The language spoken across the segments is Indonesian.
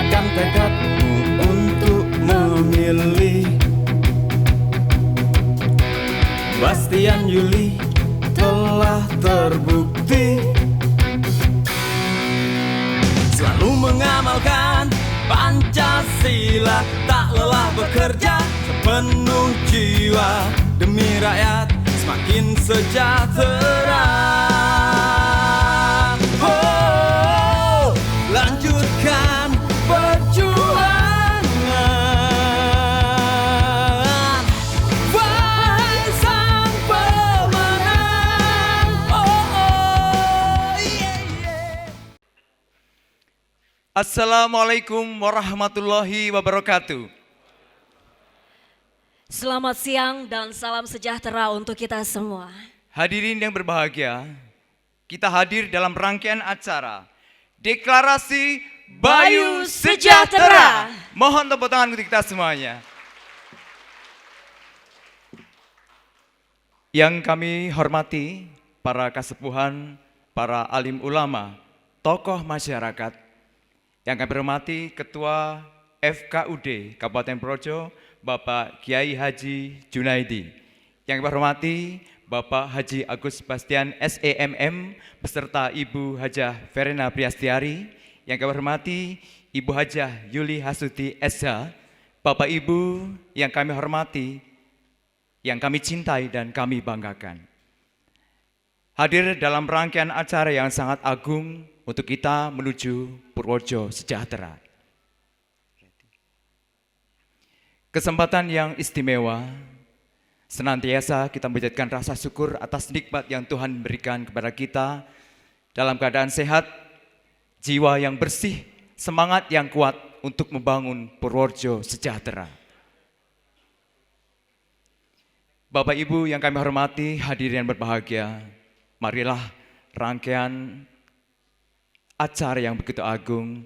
Tegakkan tekadmu untuk memilih Bastian Yuli telah terbukti selalu mengamalkan Pancasila, tak lelah bekerja sepenuh jiwa demi rakyat semakin sejahtera. Oh, lanjutkan perjuangan, wahai sang pemenang. Assalamualaikum warahmatullahi wabarakatuh. Selamat siang dan salam sejahtera untuk kita semua. Hadirin yang berbahagia, kita hadir dalam rangkaian acara Deklarasi Bayu Sejahtera. Mohon tepuk tangan untuk kita semuanya. Yang kami hormati para kasepuhan, para alim ulama, tokoh masyarakat. Yang kami hormati Ketua FKUD Kabupaten Projo, Bapak Kiai Haji Junaidi. Yang kami hormati Bapak Haji Agus Bastian SEMM beserta Ibu Hajah Verena Priastiari. Yang kami hormati Ibu Hajah Yuli Hasuti SH. Bapak Ibu yang kami hormati, yang kami cintai dan kami banggakan. Hadir dalam rangkaian acara yang sangat agung untuk kita menuju Purworejo sejahtera. Kesempatan yang istimewa, senantiasa kita menjadikan rasa syukur atas nikmat yang Tuhan berikan kepada kita dalam keadaan sehat, jiwa yang bersih, semangat yang kuat untuk membangun Purworejo sejahtera. Bapak Ibu yang kami hormati, hadirin yang berbahagia, marilah rangkaian acara yang begitu agung,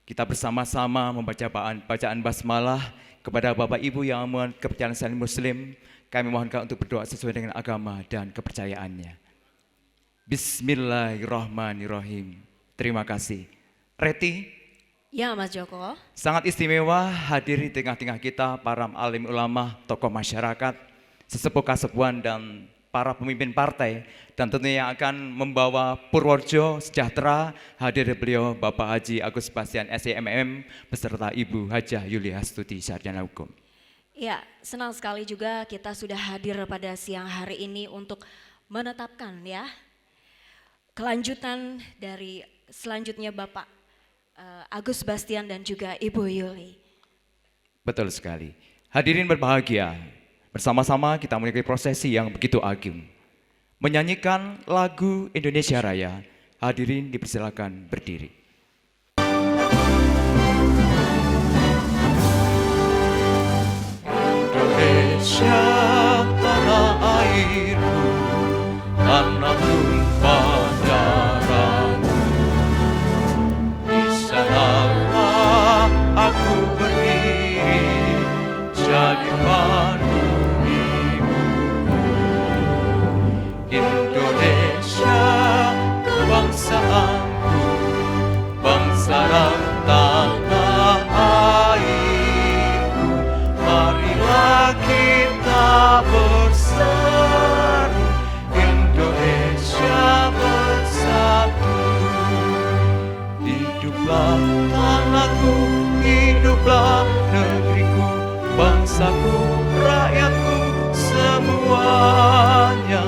kita bersama-sama membaca bacaan basmalah kepada Bapak Ibu yang memohon kepercayaan Muslim. Kami mohonkan untuk berdoa sesuai dengan agama dan kepercayaannya. Bismillahirrahmanirrahim. Terima kasih. Reti. Ya Mas Joko. Sangat istimewa hadir di tengah-tengah kita para alim ulama, tokoh masyarakat, sesepuh kasepuhan dan para pemimpin partai, dan tentunya yang akan membawa Purworejo sejahtera, hadir beliau Bapak Haji Agus Bastian SEMM beserta Ibu Hajah Yuli Hastuti Sarjana Hukum. Ya, senang sekali juga kita sudah hadir pada siang hari ini untuk menetapkan ya kelanjutan dari selanjutnya Bapak Agus Bastian dan juga Ibu Yuli. Betul sekali. Hadirin berbahagia, bersama-sama kita mengikuti prosesi yang begitu agung. Menyanyikan lagu Indonesia Raya. Hadirin dipersilakan berdiri. Indonesia tanah airku, tanah tumpah darahmu. Di sanalah aku berdiri, jadi pandu. Indonesia kebangsaanku, bangsa dan tanah airku. Marilah kita bersatu, Indonesia bersatu. Hiduplah tanahku, hiduplah negeriku, bangsaku, rakyatku semuanya.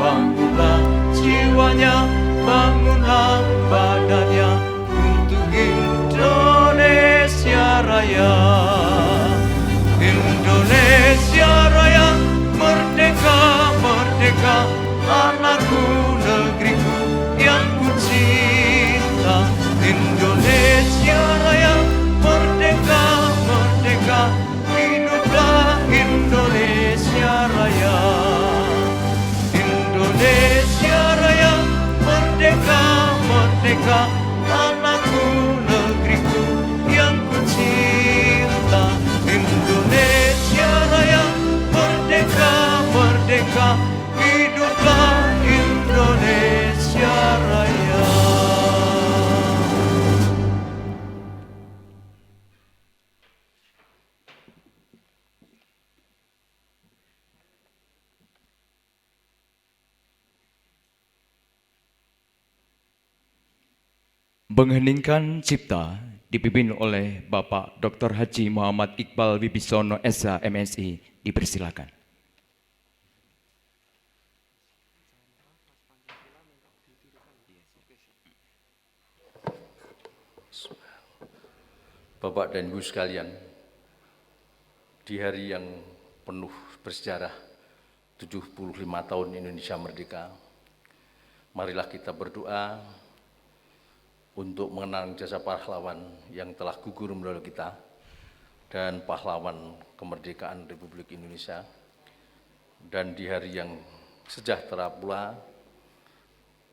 Bangunlah jiwanya, bangunlah badannya untuk Indonesia Raya. Indonesia Raya, merdeka, merdeka, tanahku, negeriku yang ku cinta. Indonesia Raya, merdeka, merdeka, hiduplah Mengheningkan cipta dipimpin oleh Bapak Dr. Haji Muhammad Iqbal Wibisono SH MSI, dipersilakan. Bapak dan Ibu sekalian, di hari yang penuh bersejarah 75 tahun Indonesia Merdeka, marilah kita berdoa untuk mengenang jasa pahlawan yang telah gugur menolong kita dan pahlawan kemerdekaan Republik Indonesia. Dan di hari yang sejahtera pula,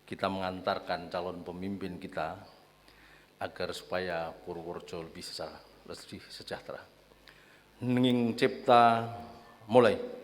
kita mengantarkan calon pemimpin kita agar supaya Purworejo lebih sejahtera. Nenging cipta mulai.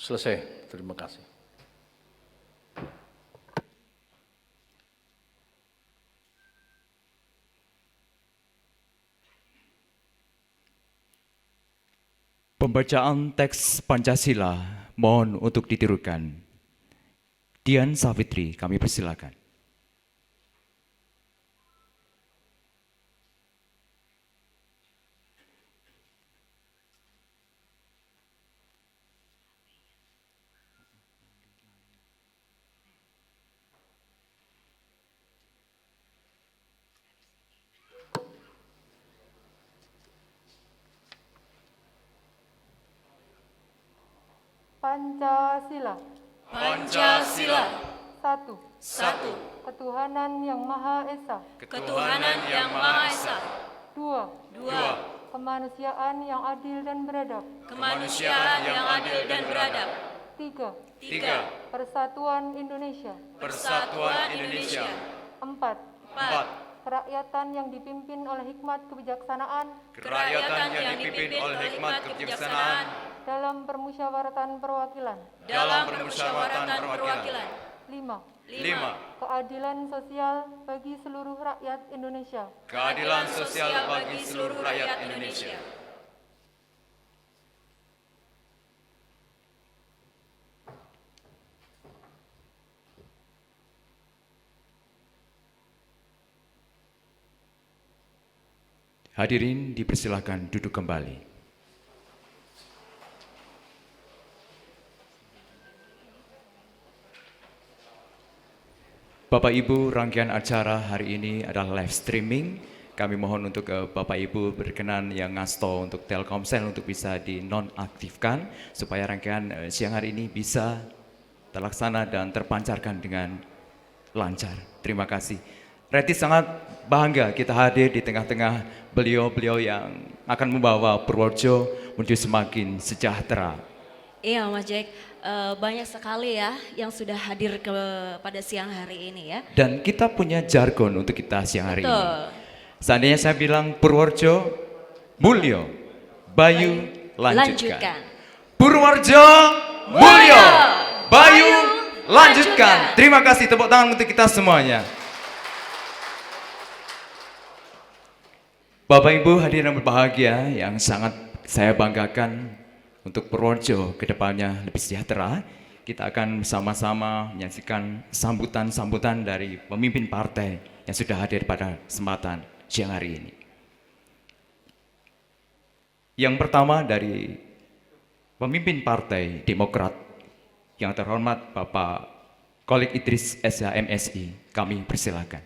Selesai, terima kasih. Pembacaan teks Pancasila mohon untuk ditirukan. Dian Savitri, kami persilakan. Pancasila. Pancasila. Satu. Satu. Ketuhanan yang Maha Esa. Ketuhanan yang Maha Esa. Dua. Dua. Kemanusiaan yang adil dan beradab. Kemanusiaan yang adil dan beradab. Tiga. Tiga. Persatuan Indonesia. Persatuan Indonesia. Empat. Empat. Kerakyatan yang dipimpin oleh hikmat kebijaksanaan Kerakyatan yang dipimpin oleh hikmat kebijaksanaan dalam permusyawaratan perwakilan. dalam permusyawaratan perwakilan. Lima. Lima. Keadilan sosial bagi seluruh rakyat Indonesia. Keadilan sosial bagi seluruh rakyat Indonesia. Hadirin dipersilakan duduk kembali. Bapak Ibu, rangkaian acara hari ini adalah live streaming. Kami mohon untuk Bapak Ibu berkenan yang ngasto untuk Telkomsel untuk bisa dinonaktifkan supaya rangkaian siang hari ini bisa terlaksana dan terpancarkan dengan lancar. Terima kasih. Reti sangat bangga kita hadir di tengah-tengah beliau-beliau yang akan membawa Purworejo menuju semakin sejahtera. Iya Mas Jack, banyak sekali ya yang sudah hadir pada siang hari ini ya. Dan kita punya jargon untuk kita siang hari Betul. ini. Seandainya saya bilang Purworejo, Mulyo, Bayu, lanjutkan. Purworejo, Mulyo. Lanjutkan. Terima kasih, tepuk tangan untuk kita semuanya. Bapak Ibu hadirin yang berbahagia yang sangat saya banggakan untuk Purworejo ke depannya lebih sejahtera. Kita akan sama-sama menyaksikan sambutan-sambutan dari pemimpin partai yang sudah hadir pada kesempatan siang hari ini. Yang pertama dari pemimpin Partai Demokrat yang terhormat Bapak Kholik Idris SH MSI, kami persilakan.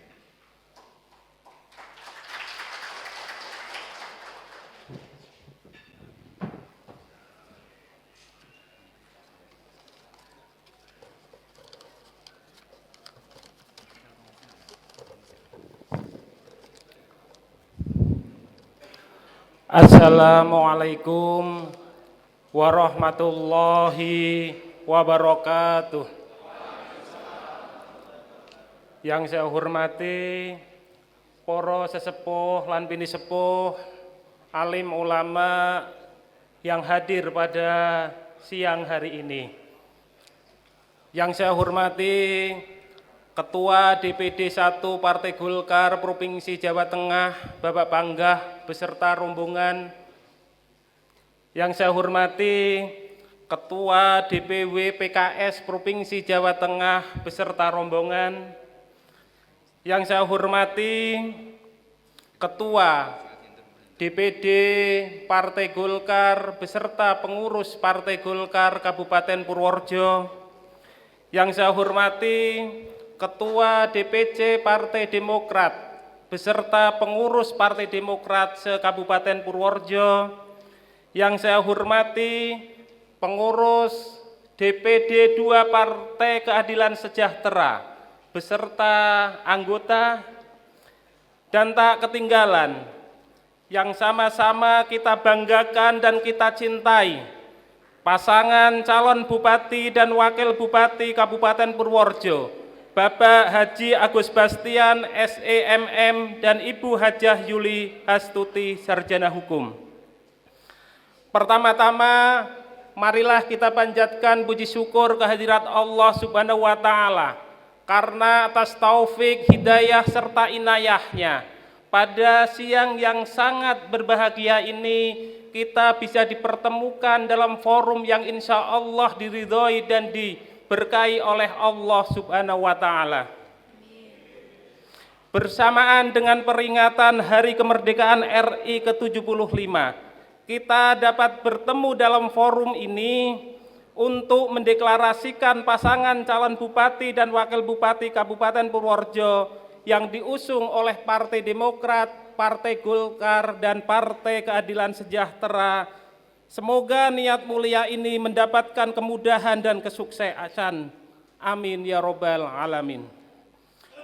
Assalamualaikum warahmatullahi wabarakatuh. Yang saya hormati para sesepuh lan bini sepuh, alim ulama yang hadir pada siang hari ini. Yang saya hormati Ketua DPD 1 Partai Golkar Provinsi Jawa Tengah, Bapak Panggah beserta rombongan. Yang saya hormati Ketua DPW PKS Provinsi Jawa Tengah beserta rombongan. Yang saya hormati Ketua DPD Partai Golkar beserta pengurus Partai Golkar Kabupaten Purworejo. Yang saya hormati Ketua DPC Partai Demokrat beserta pengurus Partai Demokrat se-Kabupaten Purworejo. Yang saya hormati pengurus DPD 2 Partai Keadilan Sejahtera beserta anggota, dan tak ketinggalan yang sama-sama kita banggakan dan kita cintai, pasangan calon Bupati dan Wakil Bupati Kabupaten Purworejo, Bapak Haji Agus Bastian SEMM dan Ibu Hajah Yuli Hastuti Sarjana Hukum. Pertama-tama marilah kita panjatkan puji syukur kehadirat Allah Subhanahu wa taala karena atas taufik, hidayah serta inayahnya pada siang yang sangat berbahagia ini kita bisa dipertemukan dalam forum yang insya Allah diridhoi dan diberkahi oleh Allah Subhanahu wa taala. Bersamaan dengan peringatan Hari Kemerdekaan RI ke-75, kita dapat bertemu dalam forum ini untuk mendeklarasikan pasangan calon Bupati dan Wakil Bupati Kabupaten Purworejo yang diusung oleh Partai Demokrat, Partai Golkar, dan Partai Keadilan Sejahtera. Semoga niat mulia ini mendapatkan kemudahan dan kesuksesan. Amin ya robbal alamin.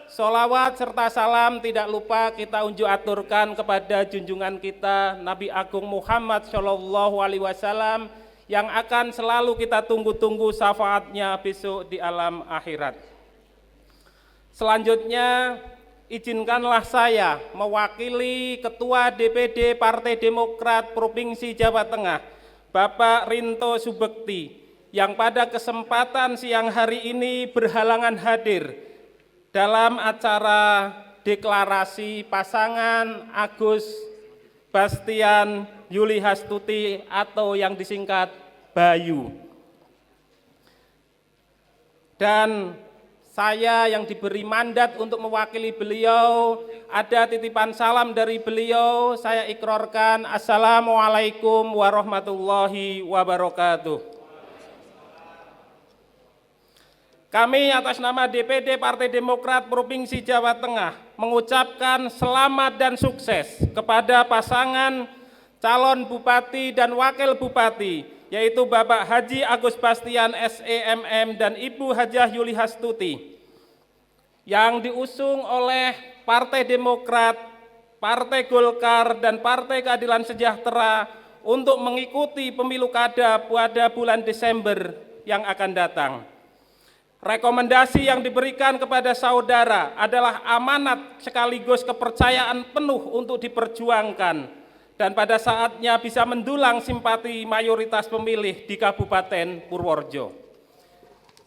Sholawat serta salam tidak lupa kita unjuk aturkan kepada junjungan kita Nabi Agung Muhammad Shallallahu Alaihi Wasallam yang akan selalu kita tunggu-tunggu syafaatnya besok di alam akhirat. Selanjutnya izinkanlah saya mewakili Ketua DPD Partai Demokrat Provinsi Jawa Tengah, Bapak Rinto Subekti, yang pada kesempatan siang hari ini berhalangan hadir dalam acara deklarasi pasangan Agus Bastian Yuli Hastuti atau yang disingkat Bayu. Dan saya yang diberi mandat untuk mewakili beliau, ada titipan salam dari beliau, saya ikrarkan. Assalamualaikum warahmatullahi wabarakatuh. Kami atas nama DPD Partai Demokrat Provinsi Jawa Tengah mengucapkan selamat dan sukses kepada pasangan calon Bupati dan Wakil Bupati, yaitu Bapak Haji Agus Bastian SEMM dan Ibu Hajah Yuli Hastuti, yang diusung oleh Partai Demokrat, Partai Golkar, dan Partai Keadilan Sejahtera untuk mengikuti pemilu kada pada bulan Desember yang akan datang. Rekomendasi yang diberikan kepada saudara adalah amanat sekaligus kepercayaan penuh untuk diperjuangkan dan pada saatnya bisa mendulang simpati mayoritas pemilih di Kabupaten Purworejo.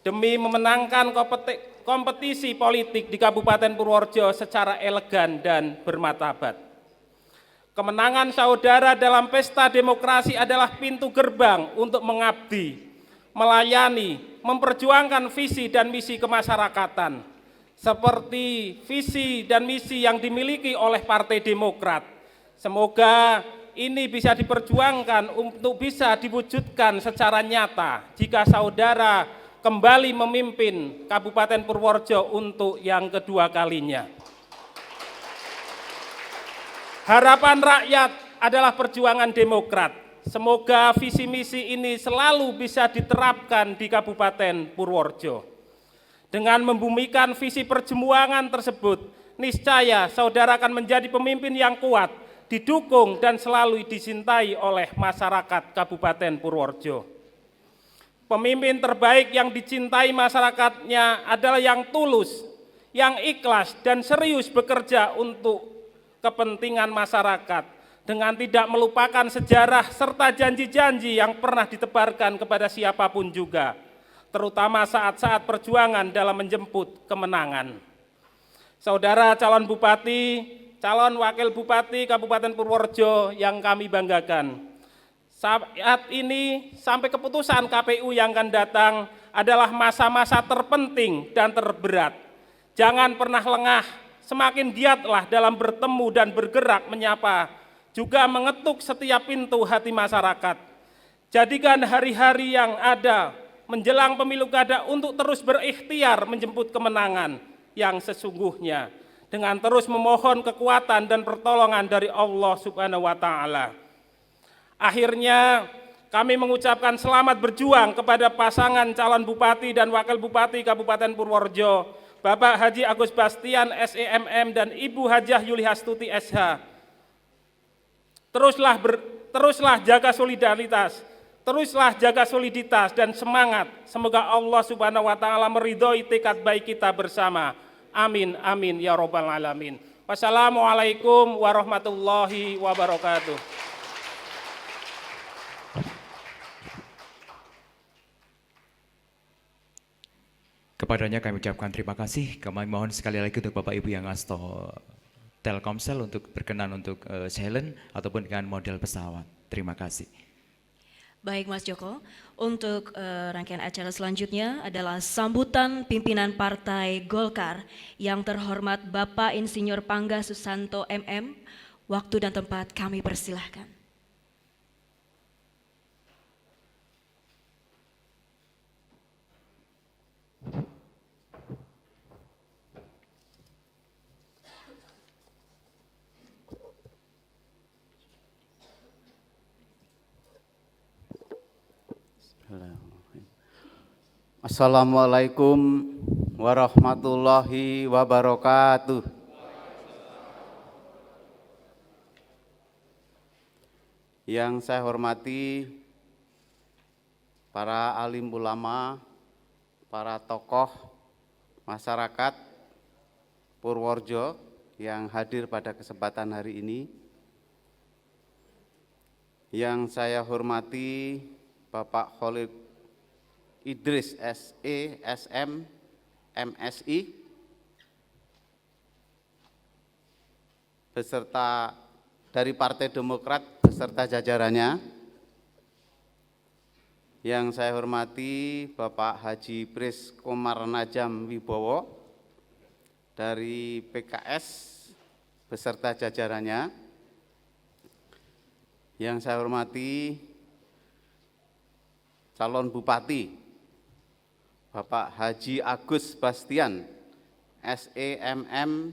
demi memenangkan kompetisi politik di Kabupaten Purworejo secara elegan dan bermartabat. Kemenangan saudara dalam pesta demokrasi adalah pintu gerbang untuk mengabdi, melayani, memperjuangkan visi dan misi kemasyarakatan, seperti visi dan misi yang dimiliki oleh Partai Demokrat. Semoga ini bisa diperjuangkan untuk bisa diwujudkan secara nyata jika saudara kembali memimpin Kabupaten Purworejo untuk yang kedua kalinya. Harapan rakyat adalah perjuangan Demokrat. Semoga visi misi ini selalu bisa diterapkan di Kabupaten Purworejo. Dengan membumikan visi perjuangan tersebut, niscaya saudara akan menjadi pemimpin yang kuat, didukung dan selalu dicintai oleh masyarakat Kabupaten Purworejo. Pemimpin terbaik yang dicintai masyarakatnya adalah yang tulus, yang ikhlas dan serius bekerja untuk kepentingan masyarakat dengan tidak melupakan sejarah serta janji-janji yang pernah ditebarkan kepada siapapun juga, terutama saat-saat perjuangan dalam menjemput kemenangan. Saudara calon bupati, calon wakil bupati Kabupaten Purworejo yang kami banggakan, saat ini sampai keputusan KPU yang akan datang adalah masa-masa terpenting dan terberat. Jangan pernah lengah, semakin giatlah dalam bertemu dan bergerak menyapa, juga mengetuk setiap pintu hati masyarakat. Jadikan hari-hari yang ada menjelang pemilu kada untuk terus berikhtiar menjemput kemenangan yang sesungguhnya, dengan terus memohon kekuatan dan pertolongan dari Allah Subhanahu wa Ta'ala. Akhirnya kami mengucapkan selamat berjuang kepada pasangan calon bupati dan wakil bupati Kabupaten Purworejo, Bapak Haji Agus Bastian SEMM dan Ibu Hajah Yuli Hastuti SH. Teruslah jaga solidaritas, teruslah jaga soliditas dan semangat. Semoga Allah Subhanahu wa Ta'ala meridhoi tekad baik kita bersama. Amin amin ya rabbal alamin. Wassalamualaikum warahmatullahi wabarakatuh. Kepadanya kami ucapkan terima kasih. Kami mohon sekali lagi untuk Bapak Ibu yang ngasto Telkomsel untuk berkenan untuk silent ataupun dengan model pesawat. Terima kasih. Baik Mas Joko, untuk rangkaian acara selanjutnya adalah sambutan pimpinan Partai Golkar yang terhormat Bapak Insinyur Pangga Susanto MM. Waktu dan tempat kami persilahkan. Assalamualaikum warahmatullahi wabarakatuh. Yang saya hormati para alim ulama, para tokoh masyarakat Purworejo yang hadir pada kesempatan hari ini. Yang saya hormati Bapak Khalid Idris SE, SM, MSI, beserta dari Partai Demokrat beserta jajarannya. Yang saya hormati Bapak Haji Pris Komar Najam Wibowo dari PKS beserta jajarannya. Yang saya hormati calon bupati Bapak Haji Agus Bastian SEMM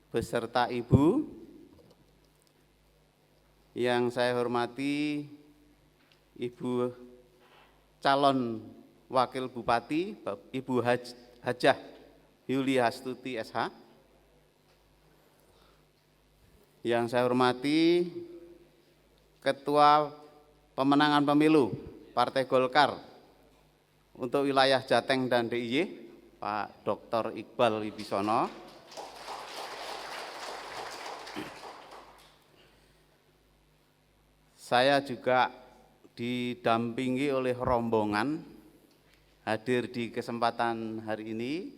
beserta Ibu. Yang saya hormati Ibu calon wakil bupati Ibu Hajah Yuli Hastuti SH. Yang saya hormati Ketua Pemenangan Pemilu Partai Golkar untuk wilayah Jateng dan DIY, Pak Dr. Iqbal Wibisono. Saya juga didampingi oleh rombongan hadir di kesempatan hari ini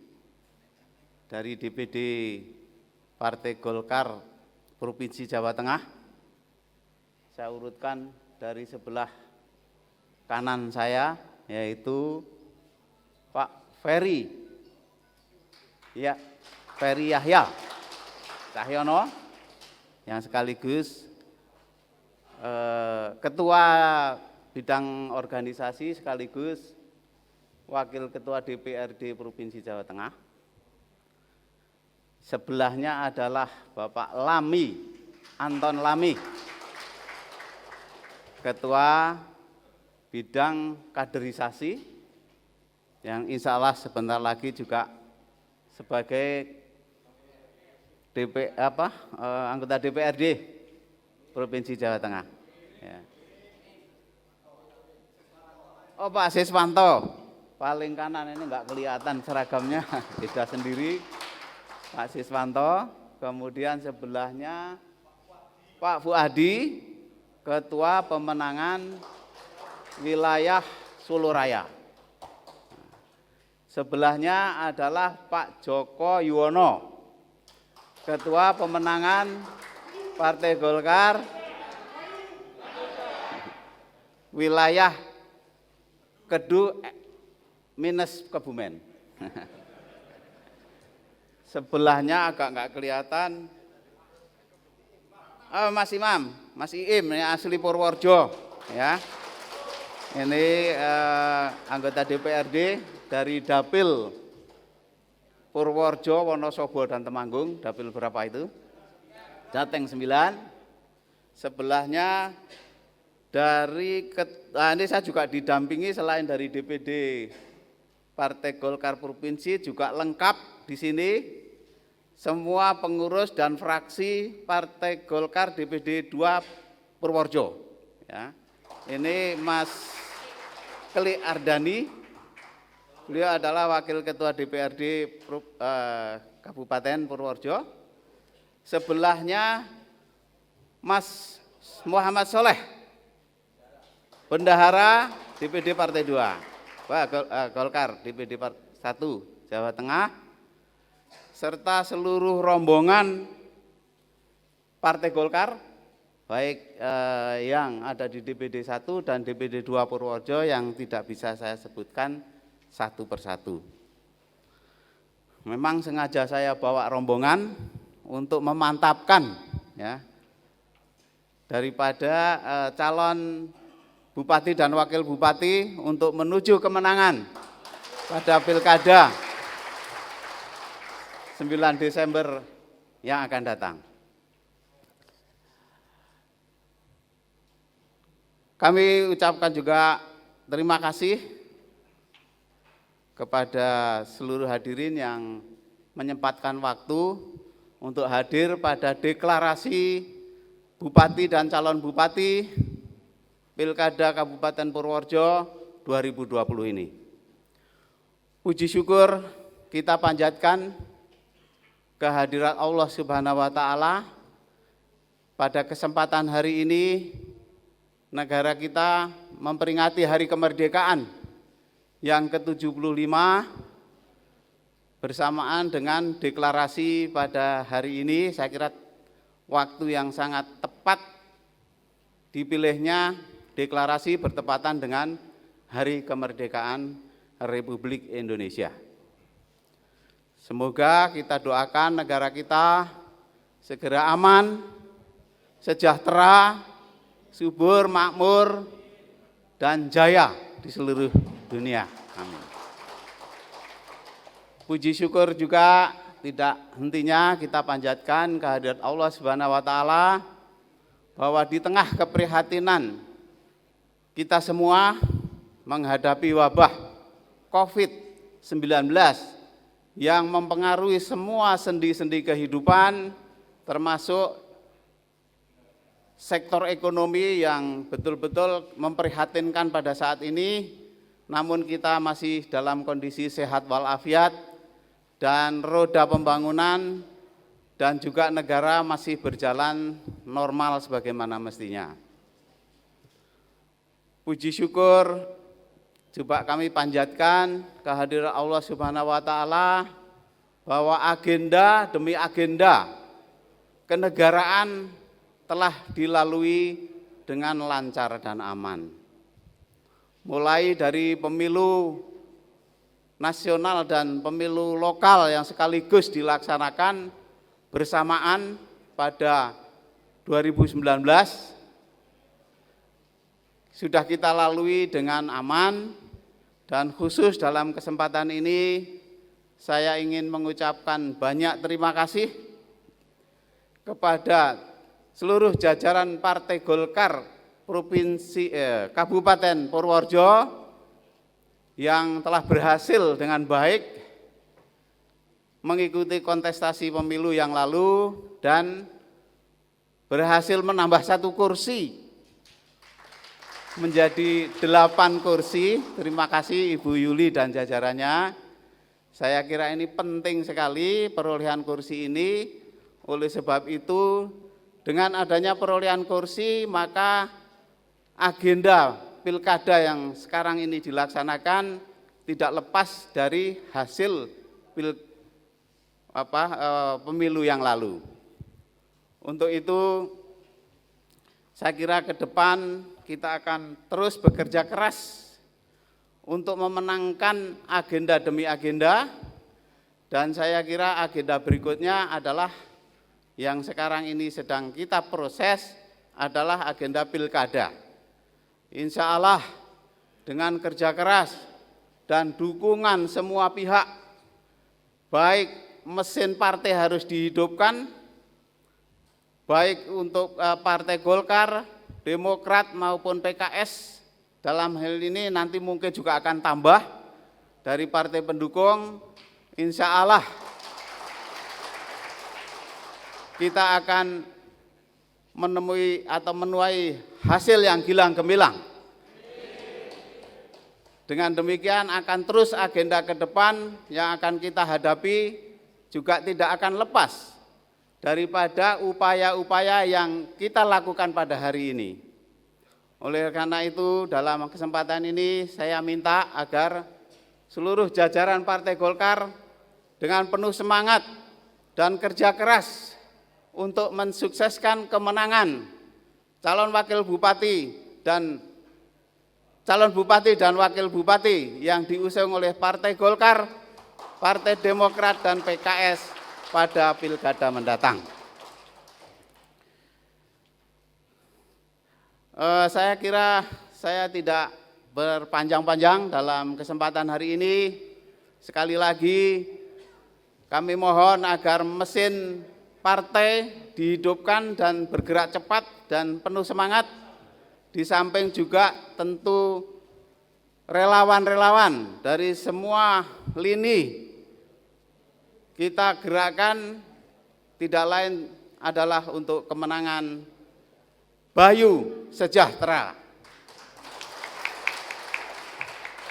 dari DPD Partai Golkar Provinsi Jawa Tengah. Saya urutkan dari sebelah kanan saya, yaitu Pak Ferry, ya, Ferry Yahya Cahyono, yang sekaligus Ketua Bidang Organisasi sekaligus Wakil Ketua DPRD Provinsi Jawa Tengah. Sebelahnya adalah Bapak Lami, Anton Lami, Ketua Bidang Kaderisasi, yang insya Allah sebentar lagi juga sebagai anggota DPRD Provinsi Jawa Tengah. Ya. Oh, Pak Siswanto, paling kanan ini enggak kelihatan seragamnya, beda sendiri. Pak Siswanto, kemudian sebelahnya Pak Fuadi, Ketua Pemenangan Wilayah Soloraya. Sebelahnya adalah Pak Joko Yuwono, Ketua Pemenangan Partai Golkar Wilayah Kedu minus Kebumen. Sebelahnya agak nggak kelihatan. Mas Imam, Mas Iim, ini asli Purworejo, ya. Ini anggota DPRD dari Dapil Purworejo, Wonosobo dan Temanggung. Dapil berapa itu? Jateng 9. Sebelahnya dari ini saya juga didampingi selain dari DPD Partai Golkar Provinsi, juga lengkap di sini semua pengurus dan fraksi Partai Golkar DPD 2 Purworejo. Ya. Ini Mas Keli Ardani, beliau adalah Wakil Ketua DPRD Kabupaten Purworejo. Sebelahnya Mas Muhammad Soleh, Bendahara DPD Partai 2, Golkar DPD 1 Jawa Tengah, serta seluruh rombongan Partai Golkar, baik yang ada di DPD 1 dan DPD 2 Purworejo yang tidak bisa saya sebutkan satu persatu. Memang sengaja saya bawa rombongan untuk memantapkan, ya, daripada calon Bupati dan Wakil Bupati untuk menuju kemenangan pada Pilkada 9 Desember yang akan datang. Kami ucapkan juga terima kasih kepada seluruh hadirin yang menyempatkan waktu untuk hadir pada deklarasi Bupati dan calon Bupati Pilkada Kabupaten Purworejo 2020 ini. Puji syukur kita panjatkan kehadirat Allah Subhanahu wa Ta'ala. Pada kesempatan hari ini negara kita memperingati hari kemerdekaan yang ke-75 bersamaan dengan deklarasi pada hari ini. Saya kira waktu yang sangat tepat dipilihnya deklarasi bertepatan dengan hari kemerdekaan Republik Indonesia. Semoga kita doakan negara kita segera aman, sejahtera, subur, makmur, dan jaya di seluruh dunia. Amin. Puji syukur juga tidak hentinya kita panjatkan kehadirat Allah Subhanahu wa Ta'ala, bahwa di tengah keprihatinan kita semua menghadapi wabah COVID-19 yang mempengaruhi semua sendi-sendi kehidupan, termasuk sektor ekonomi yang betul-betul memprihatinkan pada saat ini, namun kita masih dalam kondisi sehat walafiat dan roda pembangunan dan juga negara masih berjalan normal sebagaimana mestinya. Puji syukur Coba kami panjatkan kehadiran Allah Subhanahu wa taala bahwa agenda demi agenda kenegaraan telah dilalui dengan lancar dan aman. Mulai dari pemilu nasional dan pemilu lokal yang sekaligus dilaksanakan bersamaan pada 2019 sudah kita lalui dengan aman, dan khusus dalam kesempatan ini saya ingin mengucapkan banyak terima kasih kepada seluruh jajaran Partai Golkar Provinsi Kabupaten Purworejo yang telah berhasil dengan baik mengikuti kontestasi pemilu yang lalu dan berhasil menambah 1 kursi menjadi 8 kursi. Terima kasih Ibu Yuli dan jajarannya. Saya kira ini penting sekali perolehan kursi ini. Oleh sebab itu, dengan adanya perolehan kursi, maka agenda pilkada yang sekarang ini dilaksanakan tidak lepas dari hasil pemilu yang lalu. Untuk itu, saya kira ke depan kita akan terus bekerja keras untuk memenangkan agenda demi agenda, dan saya kira agenda berikutnya adalah yang sekarang ini sedang kita proses adalah agenda pilkada. Insya Allah dengan kerja keras dan dukungan semua pihak, baik mesin partai harus dihidupkan, baik untuk Partai Golkar, Demokrat maupun PKS, dalam hal ini nanti mungkin juga akan tambah dari partai pendukung. Insya Allah kita akan menemui atau menuai hasil yang gilang gemilang. Dengan demikian akan terus agenda ke depan yang akan kita hadapi juga tidak akan lepas daripada upaya-upaya yang kita lakukan pada hari ini. Oleh karena itu, dalam kesempatan ini saya minta agar seluruh jajaran Partai Golkar dengan penuh semangat dan kerja keras untuk mensukseskan kemenangan calon bupati dan wakil bupati yang diusung oleh Partai Golkar, Partai Demokrat dan PKS pada pilkada mendatang. Saya kira saya tidak berpanjang-panjang dalam kesempatan hari ini. Sekali lagi kami mohon agar mesin partai dihidupkan dan bergerak cepat dan penuh semangat. Di samping juga tentu relawan-relawan dari semua lini kita gerakan tidak lain adalah untuk kemenangan Bayu Sejahtera.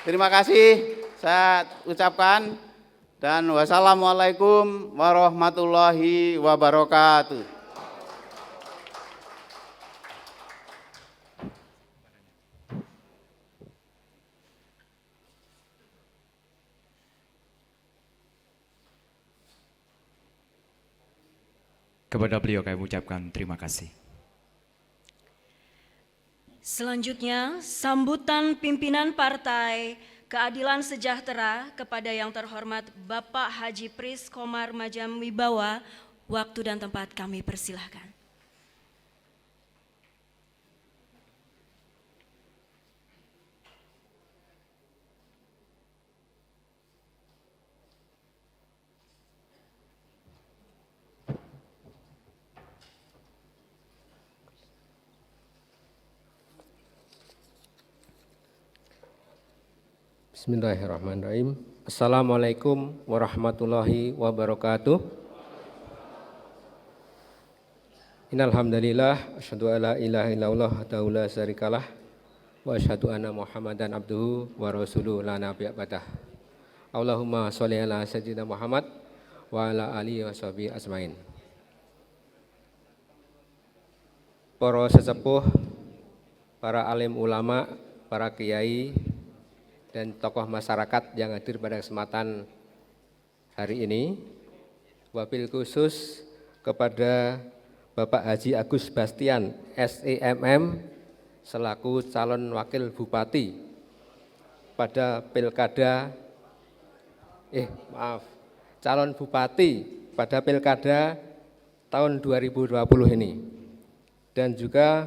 Terima kasih saya ucapkan, dan wassalamualaikum warahmatullahi wabarakatuh. Kepada beliau kami ucapkan terima kasih. Selanjutnya, sambutan pimpinan Partai Keadilan Sejahtera kepada yang terhormat Bapak Haji Pris Komar Majam Wibawa. Waktu dan tempat kami persilahkan. Bismillahirrahmanirrahim. Assalamualaikum warahmatullahi wabarakatuh. Innalhamdulillah, asyhadu alla ilaha illallah wahdahu la syarikalah wa asyhadu anna Muhammadan abduhu wa rasuluhu la nabiyya ba'dah. Allahumma sholli ala sayyidina Muhammad wa ala alihi washabihi ajmain. Para sesepuh, para alim ulama, para kiai, dan tokoh masyarakat yang hadir pada kesempatan hari ini. Wabil khusus kepada Bapak Haji Agus Bastian, SEMM, selaku calon wakil bupati pada pilkada, calon bupati pada pilkada tahun 2020 ini. Dan juga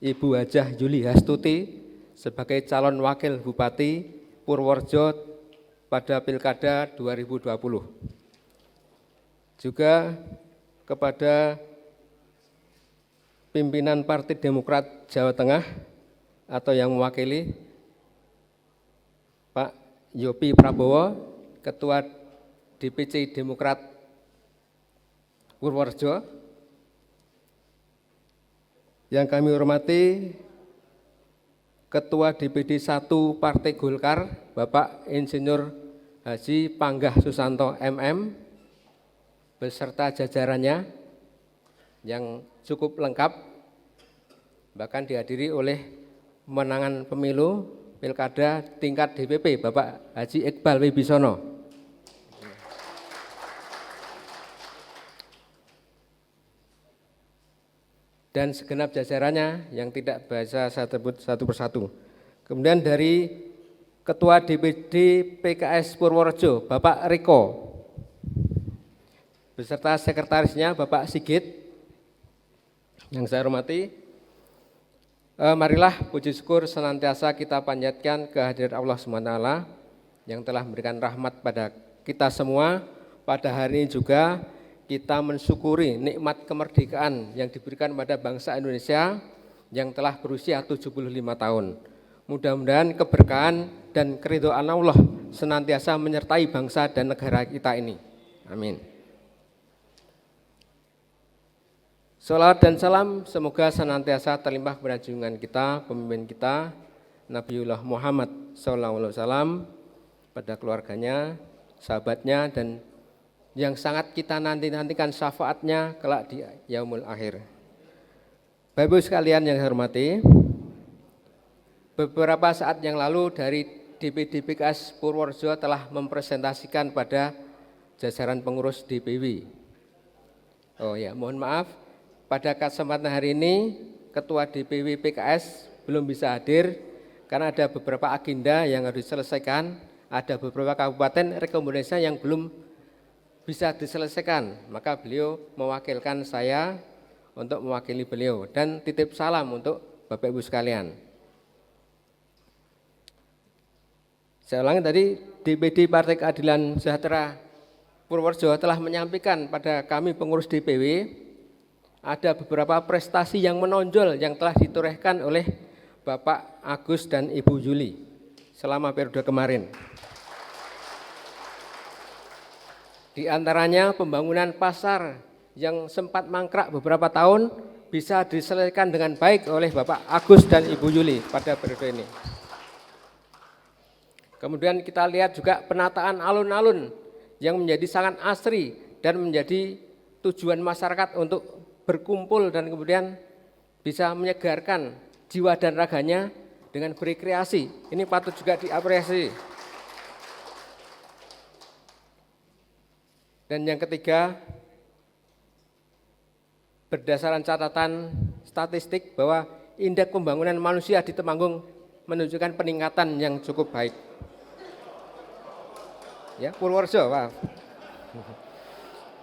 Ibu Hajah Yuli Hastuti sebagai calon wakil bupati Purworejo pada pilkada 2020. Juga kepada pimpinan Partai Demokrat Jawa Tengah atau yang mewakili Pak Yopi Prabowo, Ketua DPC Demokrat Purworejo. Yang kami hormati Ketua DPD 1 Partai Golkar, Bapak Insinyur Haji Panggah Susanto MM, beserta jajarannya yang cukup lengkap, bahkan dihadiri oleh pemenangan pemilu pilkada tingkat DPP, Bapak Haji Iqbal Wibisono. Dan segenap jajarannya yang tidak bisa saya sebut satu persatu. Kemudian dari Ketua DPD PKS Purworejo, Bapak Riko, beserta sekretarisnya Bapak Sigit. Yang saya hormati, marilah puji syukur senantiasa kita panjatkan kehadirat Allah SWT yang telah memberikan rahmat pada kita semua. Pada hari ini juga kita mensyukuri nikmat kemerdekaan yang diberikan pada bangsa Indonesia yang telah berusia 75 tahun. Mudah-mudahan keberkahan dan keridhaan Allah senantiasa menyertai bangsa dan negara kita ini. Amin. Salawat dan salam semoga senantiasa terlimpah kepada junjungan kita, pemimpin kita, Nabiullah Muhammad SAW, pada keluarganya, sahabatnya, dan yang sangat kita nantikan syafaatnya kelak di yaumul akhir. Bapak Ibu sekalian yang saya hormati, beberapa saat yang lalu dari DPD PKS Purworejo telah mempresentasikan pada jajaran pengurus DPW. Mohon maaf, pada kesempatan hari ini Ketua DPW PKS belum bisa hadir karena ada beberapa agenda yang harus diselesaikan, ada beberapa kabupaten rekomendasi yang belum bisa diselesaikan, maka beliau mewakilkan saya untuk mewakili beliau dan titip salam untuk Bapak Ibu sekalian. Saya ulangi tadi, DPD Partai Keadilan Sejahtera Purworejo telah menyampaikan pada kami pengurus DPW ada beberapa prestasi yang menonjol yang telah ditorehkan oleh Bapak Agus dan Ibu Yuli selama periode kemarin. Di antaranya pembangunan pasar yang sempat mangkrak beberapa tahun bisa diselesaikan dengan baik oleh Bapak Agus dan Ibu Yuli pada periode ini. Kemudian kita lihat juga penataan alun-alun yang menjadi sangat asri dan menjadi tujuan masyarakat untuk berkumpul dan kemudian bisa menyegarkan jiwa dan raganya dengan berrekreasi. Ini patut juga diapresiasi. Dan yang ketiga, berdasarkan catatan statistik bahwa indeks pembangunan manusia di Temanggung menunjukkan peningkatan yang cukup baik. Ya, Purworejo, Pak.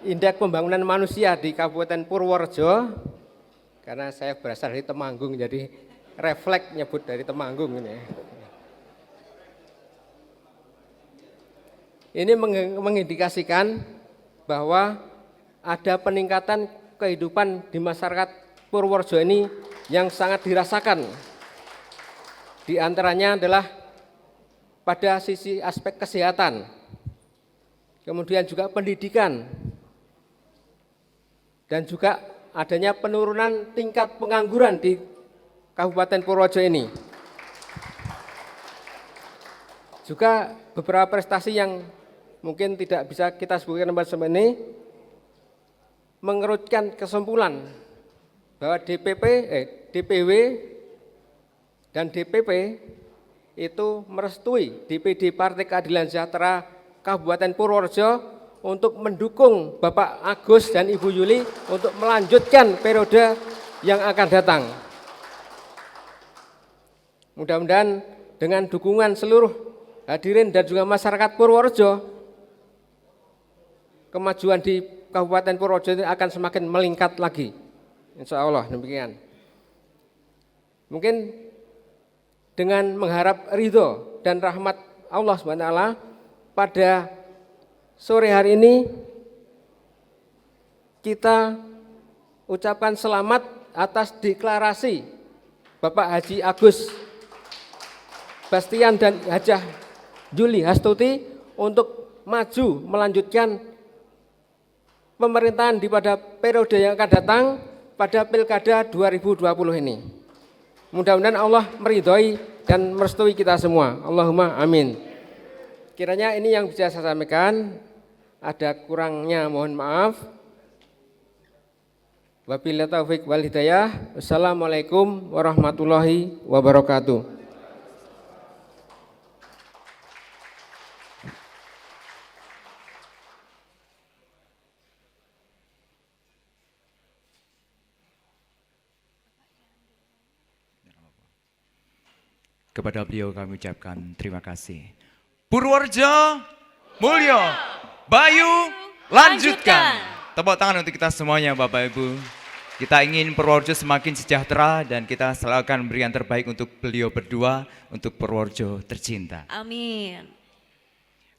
Indeks pembangunan manusia di Kabupaten Purworejo, karena saya berasal dari Temanggung, jadi refleks nyebut dari Temanggung ini. Ini mengindikasikan bahwa ada peningkatan kehidupan di masyarakat Purworejo ini yang sangat dirasakan. Di antaranya adalah pada sisi aspek kesehatan, kemudian juga pendidikan, dan juga adanya penurunan tingkat pengangguran di Kabupaten Purworejo ini. Juga beberapa prestasi yang mungkin tidak bisa kita sebutkan bersama ini mengerutkan kesimpulan bahwa DPW dan DPP itu merestui DPD Partai Keadilan Sejahtera Kabupaten Purworejo untuk mendukung Bapak Agus dan Ibu Yuli untuk melanjutkan periode yang akan datang. Mudah-mudahan dengan dukungan seluruh hadirin dan juga masyarakat Purworejo, kemajuan di Kabupaten Purworejo ini akan semakin meningkat lagi. Insya Allah demikian. Mungkin dengan mengharap ridho dan rahmat Allah SWT, pada sore hari ini kita ucapkan selamat atas deklarasi Bapak Haji Agus Bastian dan Hajah Yuli Hastuti untuk maju melanjutkan pemerintahan di pada periode yang akan datang pada Pilkada 2020 ini. Mudah-mudahan Allah meridhoi dan merestui kita semua. Allahumma amin. Kiranya ini yang bisa saya sampaikan. Ada kurangnya mohon maaf. Wabillahi taufik wal hidayah. Wassalamualaikum warahmatullahi wabarakatuh. Kepada beliau kami ucapkan terima kasih. Purworejo, Mulyo, Bayu, lanjutkan. Tepuk tangan untuk kita semuanya Bapak Ibu. Kita ingin Purworejo semakin sejahtera dan kita selalu akan memberikan terbaik untuk beliau berdua, untuk Purworejo tercinta. Amin.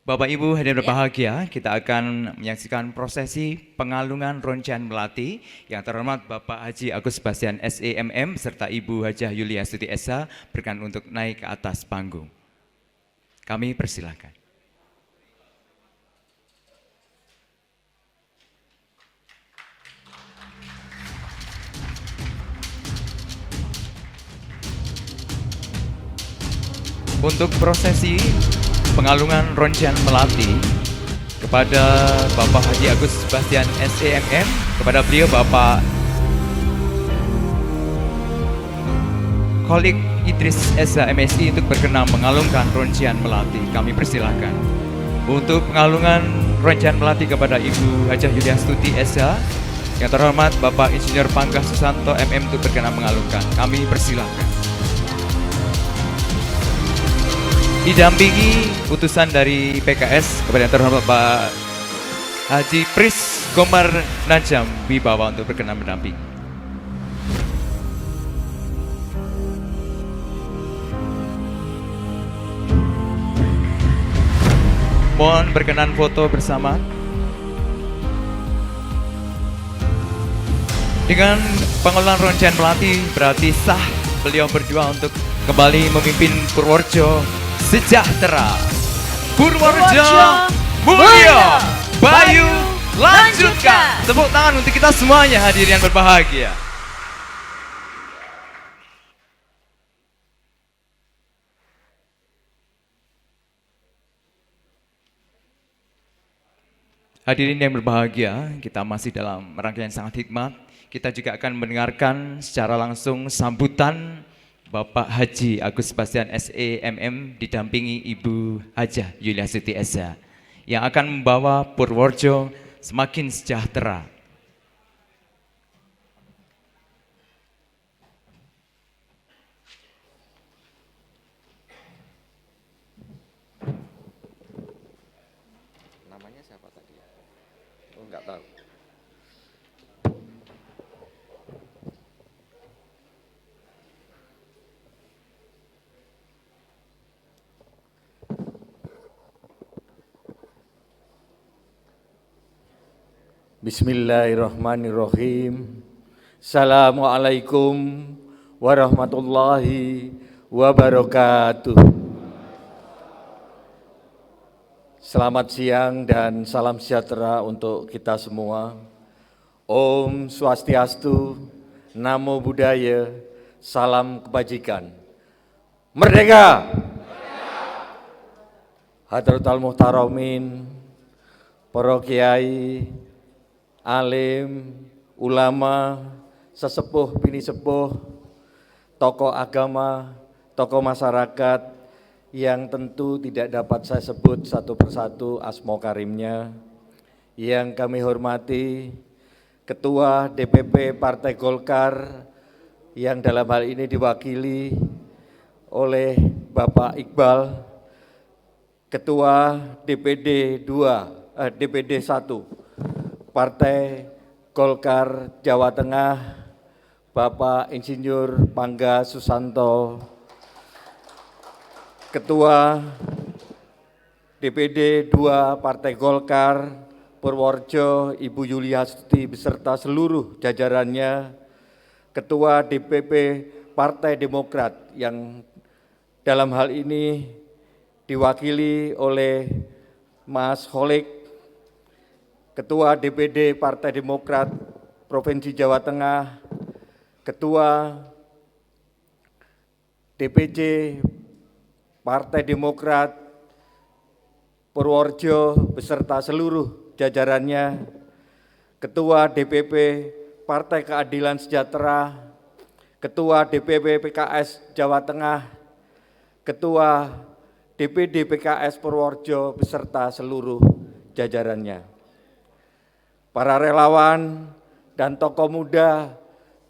Bapak Ibu hadirin berbahagia, kita akan menyaksikan prosesi pengalungan Roncan Melati yang terhormat Bapak Haji Agus Bastian SEMM serta Ibu Hajah Yuli Hastuti SH berkenan untuk naik ke atas panggung. Kami persilahkan. Untuk prosesi pengalungan Roncan Melati kepada Bapak Haji Agus Bastian SEMM, kepada beliau Bapak Kholik Idris SH MSI untuk berkenan mengalungkan Roncan Melati. Kami persilahkan. Untuk pengalungan Roncan Melati kepada Ibu Hajah Yuli Hastuti SH yang terhormat Bapak Insinyur Pangkah Susanto MM untuk berkenan mengalungkan. Kami persilahkan. Didampingi utusan dari PKS kepada yang terhormat Pak Haji Pris Komar Najam Wibawa untuk berkenan mendampingi. Mohon berkenan foto bersama. Dengan pengelolaan Roncan Melati berarti sah beliau berdua untuk kembali memimpin Purworejo sejahtera. Purworejo, Mulyo, Bayu, lanjutkan. Tepuk tangan untuk kita semuanya hadirin yang berbahagia. Hadirin yang berbahagia, kita masih dalam rangkaian sangat hikmat. Kita juga akan mendengarkan secara langsung sambutan Bapak Haji Agus Bastian SEMM didampingi Ibu Hajah Yuli Hastuti SH yang akan membawa Purworejo semakin sejahtera. Namanya siapa tadi? Oh, enggak tahu. Bismillahirrahmanirrahim. Assalamualaikum warahmatullahi wabarakatuh. Selamat siang dan salam sejahtera untuk kita semua. Om Swastiastu, Namo Buddhaya, salam kebajikan. Merdeka! Hadratul Muhtaramin, para kiai, alim, ulama, sesepuh, bini sepuh, tokoh agama, tokoh masyarakat, yang tentu tidak dapat saya sebut satu persatu asmo karimnya, yang kami hormati Ketua DPP Partai Golkar yang dalam hal ini diwakili oleh Bapak Iqbal, Ketua DPD 1 Partai Golkar Jawa Tengah, Bapak Insinyur Pangga Susanto, Ketua DPD 2 Partai Golkar Purworejo, Ibu Yulia Astuti beserta seluruh jajarannya, Ketua DPP Partai Demokrat yang dalam hal ini diwakili oleh Mas Holik, Ketua DPD Partai Demokrat Provinsi Jawa Tengah, Ketua DPC Partai Demokrat Purworejo beserta seluruh jajarannya, Ketua DPP Partai Keadilan Sejahtera, Ketua DPP PKS Jawa Tengah, Ketua DPD PKS Purworejo beserta seluruh jajarannya. Para relawan dan tokoh muda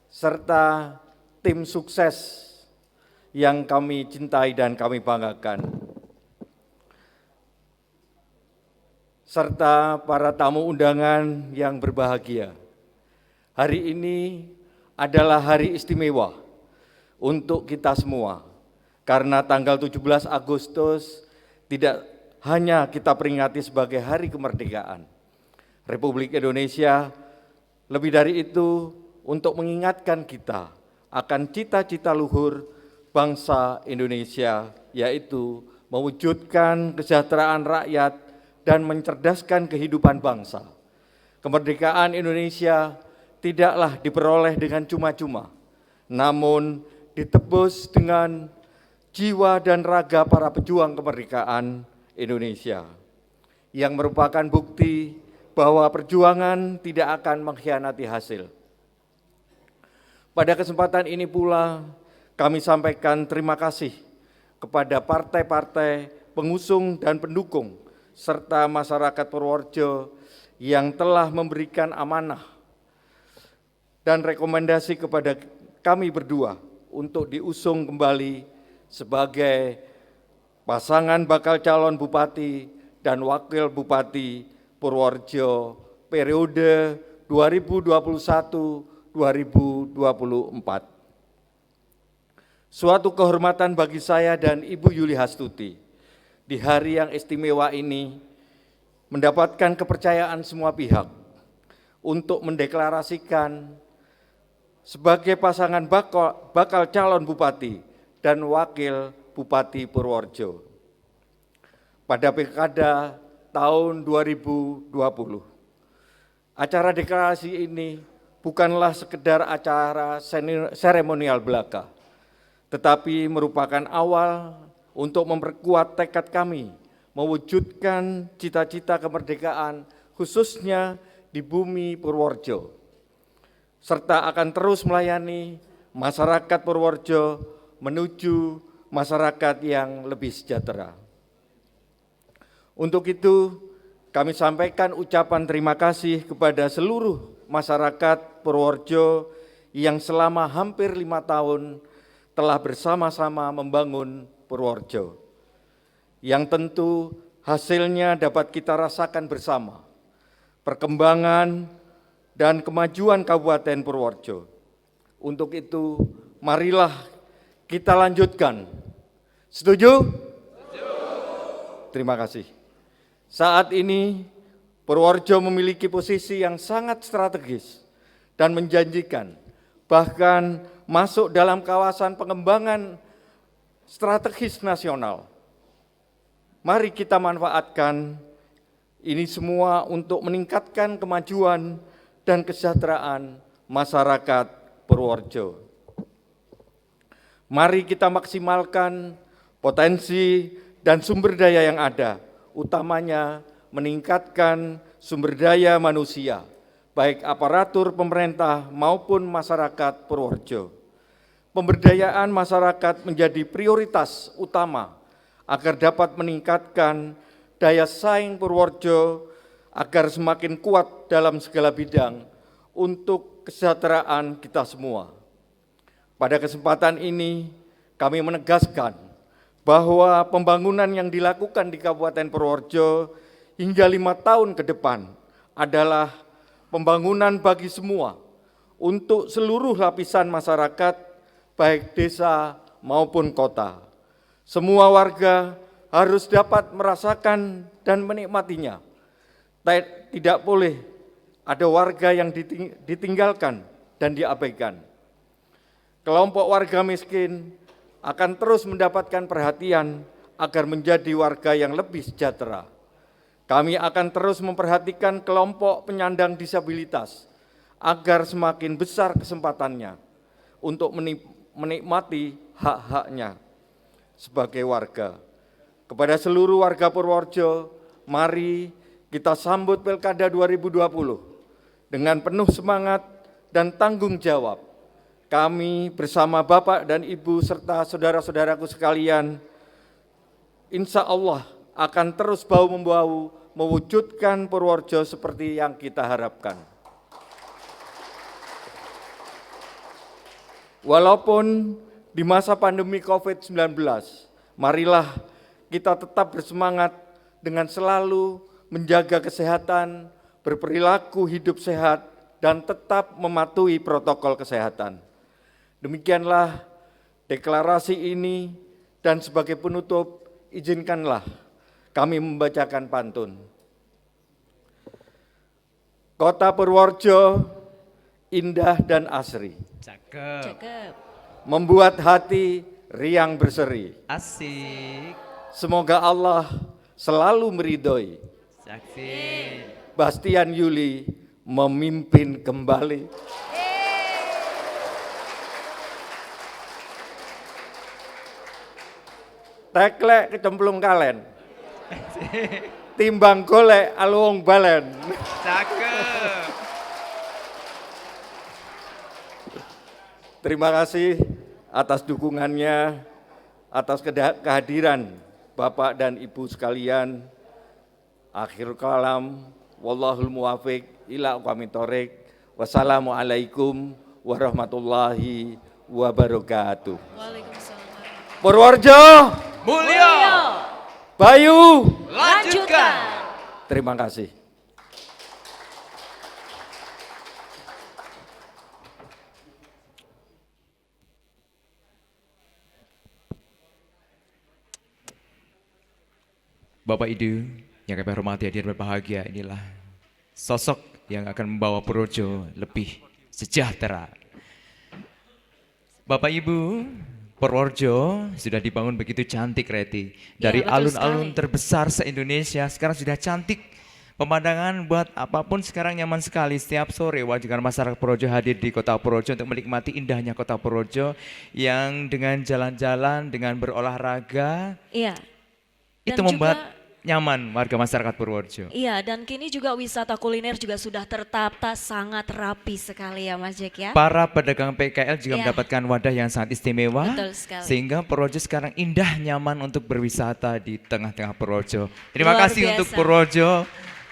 serta tim sukses yang kami cintai dan kami banggakan, serta para tamu undangan yang berbahagia. Hari ini adalah hari istimewa untuk kita semua, karena tanggal 17 Agustus tidak hanya kita peringati sebagai hari kemerdekaan Republik Indonesia, lebih dari itu untuk mengingatkan kita akan cita-cita luhur bangsa Indonesia, yaitu mewujudkan kesejahteraan rakyat dan mencerdaskan kehidupan bangsa. Kemerdekaan Indonesia tidaklah diperoleh dengan cuma-cuma, namun ditebus dengan jiwa dan raga para pejuang kemerdekaan Indonesia, yang merupakan bukti bahwa perjuangan tidak akan mengkhianati hasil. Pada kesempatan ini pula, kami sampaikan terima kasih kepada partai-partai pengusung dan pendukung serta masyarakat Purworejo yang telah memberikan amanah dan rekomendasi kepada kami berdua untuk diusung kembali sebagai pasangan bakal calon Bupati dan Wakil Bupati Purworejo periode 2021-2024. Suatu kehormatan bagi saya dan Ibu Yulia Astuti di hari yang istimewa ini mendapatkan kepercayaan semua pihak untuk mendeklarasikan sebagai pasangan bakal calon Bupati dan Wakil Bupati Purworejo pada Pilkada tahun 2020. Acara deklarasi ini bukanlah sekedar acara seremonial belaka, tetapi merupakan awal untuk memperkuat tekad kami mewujudkan cita-cita kemerdekaan khususnya di bumi Purworejo, serta akan terus melayani masyarakat Purworejo menuju masyarakat yang lebih sejahtera. Untuk itu, kami sampaikan ucapan terima kasih kepada seluruh masyarakat Purworejo yang selama hampir 5 tahun telah bersama-sama membangun Purworejo, yang tentu hasilnya dapat kita rasakan bersama, perkembangan dan kemajuan Kabupaten Purworejo. Untuk itu, marilah kita lanjutkan. Setuju? Setuju. Terima kasih. Saat ini, Purworejo memiliki posisi yang sangat strategis dan menjanjikan, bahkan masuk dalam kawasan pengembangan strategis nasional. Mari kita manfaatkan ini semua untuk meningkatkan kemajuan dan kesejahteraan masyarakat Purworejo. Mari kita maksimalkan potensi dan sumber daya yang ada, utamanya meningkatkan sumber daya manusia, baik aparatur pemerintah maupun masyarakat Purworejo. Pemberdayaan masyarakat menjadi prioritas utama agar dapat meningkatkan daya saing Purworejo agar semakin kuat dalam segala bidang untuk kesejahteraan kita semua. Pada kesempatan ini kami menegaskan bahwa pembangunan yang dilakukan di Kabupaten Purworejo hingga 5 tahun ke depan adalah pembangunan bagi semua untuk seluruh lapisan masyarakat, baik desa maupun kota. Semua warga harus dapat merasakan dan menikmatinya. Tidak boleh ada warga yang ditinggalkan dan diabaikan. Kelompok warga miskin akan terus mendapatkan perhatian agar menjadi warga yang lebih sejahtera. Kami akan terus memperhatikan kelompok penyandang disabilitas agar semakin besar kesempatannya untuk menikmati hak-haknya sebagai warga. Kepada seluruh warga Purworejo, mari kita sambut Pilkada 2020 dengan penuh semangat dan tanggung jawab. Kami bersama Bapak dan Ibu serta saudara-saudaraku sekalian, insya Allah akan terus bahu-membahu mewujudkan Purworejo seperti yang kita harapkan. Walaupun di masa pandemi COVID-19, marilah kita tetap bersemangat dengan selalu menjaga kesehatan, berperilaku hidup sehat, dan tetap mematuhi protokol kesehatan. Demikianlah deklarasi ini, dan sebagai penutup, izinkanlah kami membacakan pantun. Kota Purworejo indah dan asri, Cakep. membuat hati riang berseri. Asik. Semoga Allah selalu meridhoi. Saksi. Bastian Yuli memimpin kembali. Teklek kecemplung kalen. Timbang golek aluwung balen. Cakep. Terima kasih atas dukungannya, atas kehadiran Bapak dan Ibu sekalian. Akhir kalam, wallahul muwafiq ila aqwamit thoriq. Wassalamualaikum warahmatullahi wabarakatuh. Waalaikumsalam. Purworejo Mulia. Bayu. Lanjutkan. Terima kasih. Bapak Ibu yang kami hormati, hadirin berbahagia, inilah sosok yang akan membawa Purworejo lebih sejahtera. Bapak Ibu, Purworejo sudah dibangun begitu cantik, Reti. Dari betul alun-alun sekali. terbesar se-Indonesia sekarang sudah cantik. Pemandangan buat apapun sekarang nyaman sekali. Setiap sore wajiban masyarakat Purworejo hadir di kota Purworejo untuk menikmati indahnya kota Purworejo yang dengan jalan-jalan, dengan berolahraga, Iya. itu Dan membuat juga- nyaman warga masyarakat Purworejo. Iya, dan kini juga wisata kuliner juga sudah tertata sangat rapi sekali ya Mas Jack ya. Para pedagang PKL juga Iya. mendapatkan wadah yang sangat istimewa, Betul sekali. sehingga Purworejo sekarang indah nyaman untuk berwisata di tengah-tengah Purworejo. Terima Luar kasih biasa. untuk Purworejo.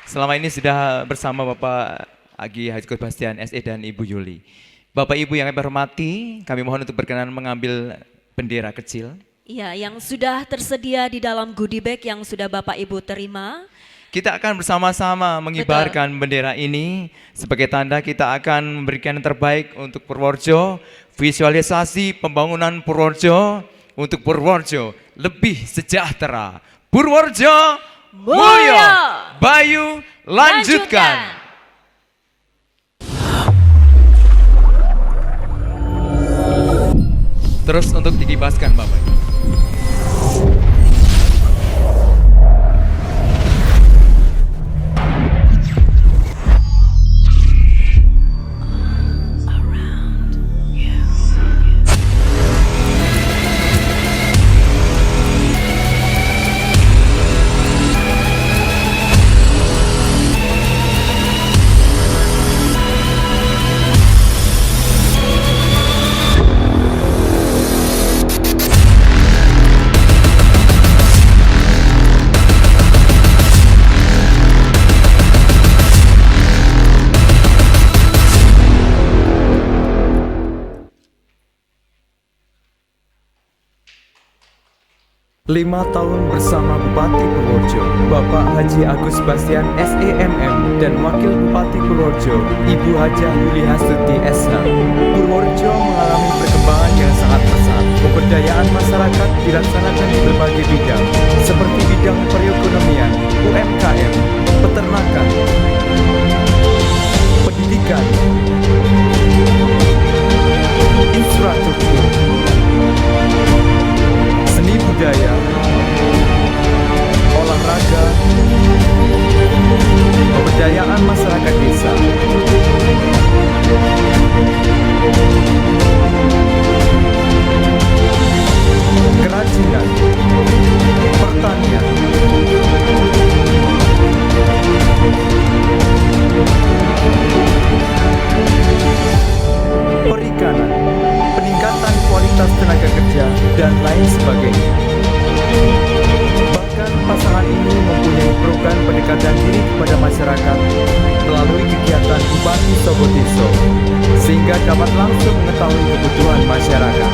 Selama ini sudah bersama Bapak Agi Haji Bastian SE dan Ibu Yuli. Bapak Ibu yang kami hormati, kami mohon untuk berkenan mengambil bendera kecil. Iya, yang sudah tersedia di dalam goodie bag yang sudah Bapak Ibu terima. Kita akan bersama-sama mengibarkan bendera ini sebagai tanda kita akan memberikan yang terbaik untuk Purworejo, visualisasi pembangunan Purworejo untuk Purworejo lebih sejahtera. Purworejo mulia, Bayu lanjutkan. Terus untuk dikibaskan Bapak Ibu. 5 tahun bersama Bupati Purworejo, Bapak Haji Agus Bastian SEMM dan Wakil Bupati Purworejo, Ibu Hajah Yuli Hastuti SH. Purworejo mengalami perkembangan yang sangat pesat. Pemberdayaan masyarakat dilaksanakan di berbagai bidang, seperti bidang perekonomian, UMKM, peternakan, pendidikan, infrastruktur, seni budaya, olahraga, pemberdayaan masyarakat desa, kerajinan, pertanian, perikanan, peningkatan kualitas tenaga kerja, dan lain sebagainya. Bahkan pasangan ini mempunyai program pendekatan diri kepada masyarakat melalui kegiatan Bupati Sobodeso, sehingga dapat langsung mengetahui kebutuhan masyarakat.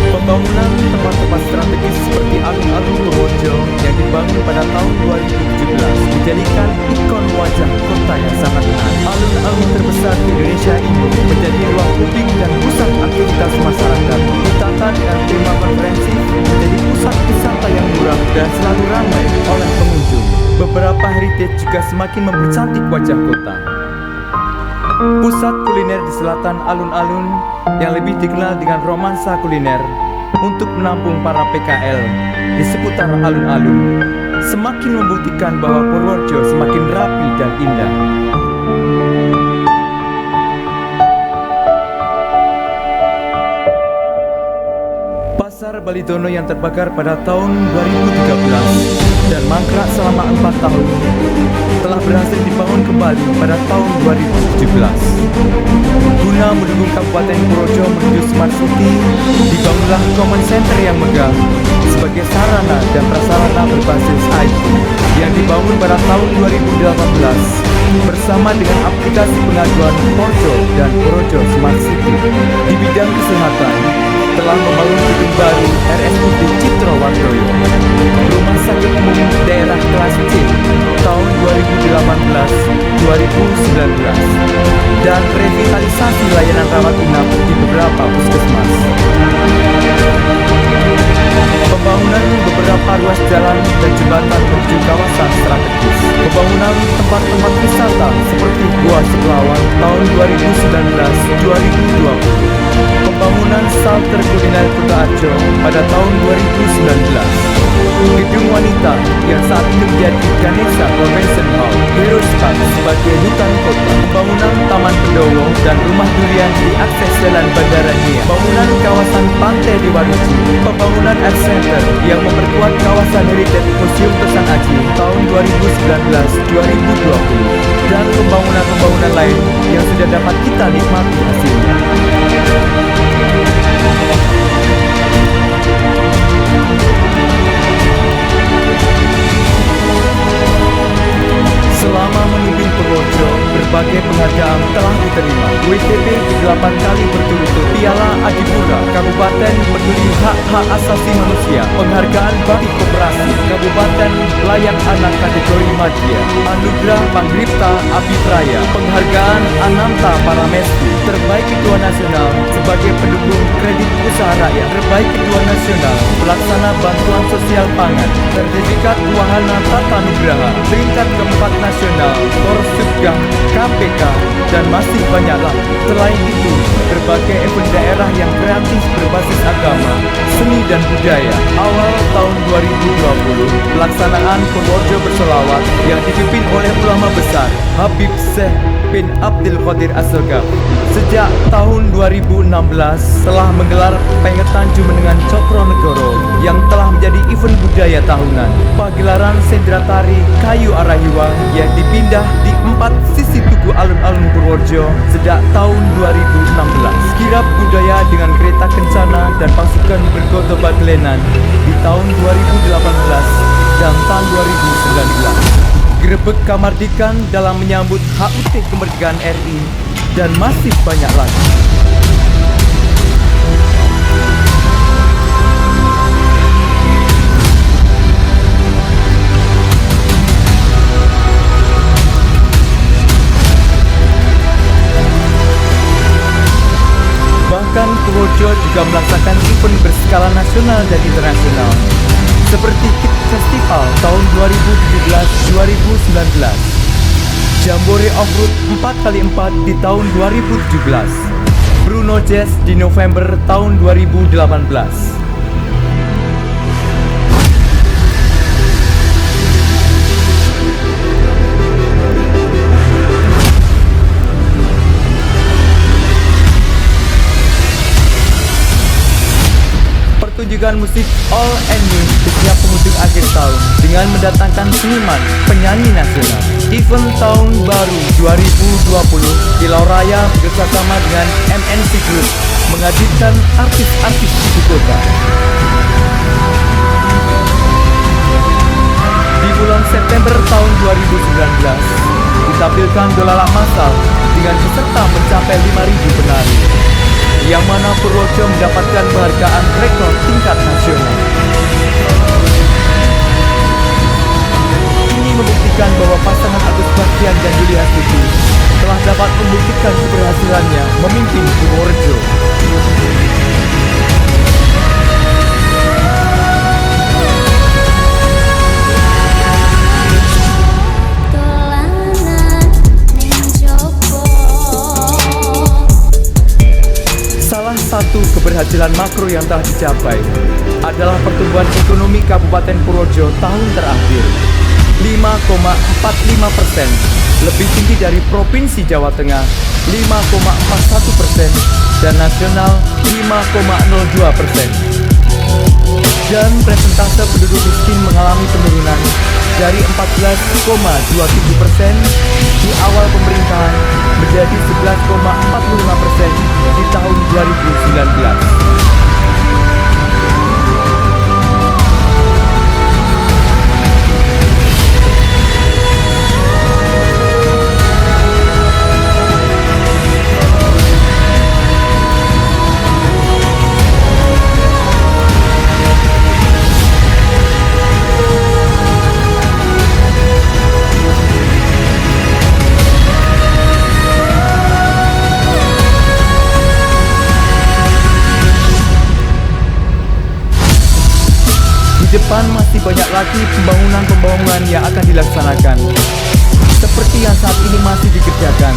Pembangunan tempat-tempat strategis seperti alun-alun Purworejo yang dibangun pada tahun 2017 menjadikan ikon wajah kota yang sangat menarik. Alun-alun terbesar di Indonesia ini menjadi ruang publik dan pusat aktivitas masyarakat. Ditata dengan tema konferensi menjadi pusat wisata yang murah dan selalu ramai oleh pengunjung. Beberapa heritage juga semakin mempercantik wajah kota. Pusat kuliner di selatan alun-alun yang lebih dikenal dengan romansa kuliner untuk menampung para PKL di seputar alun-alun semakin membuktikan bahwa Purworejo semakin rapi dan indah. Pasar Balidono yang terbakar pada tahun 2013 dan mangkrak selama 4 tahun telah berhasil dibangun kembali pada tahun 2017. Guna mendukung Kabupaten Purworejo menuju Smart City, dibangunlah Common Center yang megah sebagai sarana dan prasarana berbasis IT yang dibangun pada tahun 2018 bersama dengan aplikasi pengaduan Porjo dan Purworejo Smart City. Di bidang kesehatan, telah membangun gedung baru RSUD Citro Wardoyo, Rumah Sakit Umum Daerah Kelas C tahun 2018-2019, dan revitalisasi layanan rawat inap di beberapa puskesmas. Pembangunan beberapa ruas jalan dan jembatan menuju kawasan strategis. Pembangunan tempat-tempat wisata seperti Gua Seplawan tahun 2019-2020. Pembangunan shelter kuliner Kuta Arjo pada tahun 2019. Gedung wanita yang saat ini menjadi Ganesha Convention Hall, Heroes Park sebagai hutan kota. Pembangunan Taman Pendowo dan Rumah Durian di akses Jalan Bandara Nia. Pembangunan kawasan Pantai di Waruji. Pembangunan Art Center yang memperkuat kawasan heritage Museum Tesan Aji tahun 2019-2020. Dan pembangunan-pembangunan lain yang sudah dapat kita nikmati hasilnya. Selama memimpin Purworejo, berbagai penghargaan telah diterima. WTP 8 kali berturut-turut, Piala Adipura, Kabupaten Peduli Hak-Hak Asasi Manusia, Penghargaan Bakti Koperasi, Kabupaten Layak Anak kategori Madya, Anugerah Pangripta Abipraya, Penghargaan Ananta Paramesti, Terbaik Ketua Nasional sebagai pendukung kredit usaha rakyat, Terbaik Ketua Nasional, Pelaksana Bantuan Sosial Pangan, Sertifikat Wahana Tata Nugraha, peringkat keempat nasional, Korsubgah, KPK, dan masih banyak lagi. Selain itu, berbagai event daerah yang kreatif berbasis agama, seni dan budaya. Awal tahun 2020, pelaksanaan Purworejo Bersolawat yang dipimpin oleh ulama besar Habib Syekh bin Abdul Qadir As-Sogaf. Sejak tahun 2016 telah menggelar pengetan Jumenengan Cokronegoro yang telah menjadi event budaya tahunan. Pagelaran sendera tari Kayu Arahiwa yang dipindah di 4 sisi tugu alun-alun Purworejo sejak tahun 2016. Kirap budaya dengan kereta kencana dan pasukan bergoto baglenan di tahun 2018 dan tahun 2019. grebek kamardikan dalam menyambut HUT kemerdekaan RI, dan masih banyak lagi. Bahkan Purworejo juga melaksanakan event berskala nasional dan internasional seperti KIT Festival tahun 2017-2019, Jambore Off-Road 4x4 di tahun 2017, Bruno Jazz di November tahun 2018. Pertunjukan musik All and New di setiap penghujung akhir tahun dengan mendatangkan seniman, penyanyi nasional. Event Tahun Baru 2020 di Lauraya bekerjasama dengan MNC Group menghadirkan artis-artis ibu kota. Di bulan September tahun 2019 ditampilkan Dolalak Massal dengan peserta mencapai 5.000 penari, yang mana Purworejo mendapatkan penghargaan rekor tingkat nasional. Ini membuktikan bahwa pasangan Agus Bastian dan Yuli Astuti telah dapat membuktikan keberhasilannya memimpin Purworejo. Satu keberhasilan makro yang telah dicapai adalah pertumbuhan ekonomi Kabupaten Purworejo tahun terakhir 5,45%, lebih tinggi dari Provinsi Jawa Tengah 5,41% dan nasional 5,02%. Dan persentase penduduk miskin mengalami penurunan dari 14,27% di awal pemerintahan menjadi 11,45% di tahun 2019. Di depan masih banyak lagi pembangunan yang akan dilaksanakan, seperti yang saat ini masih dikerjakan.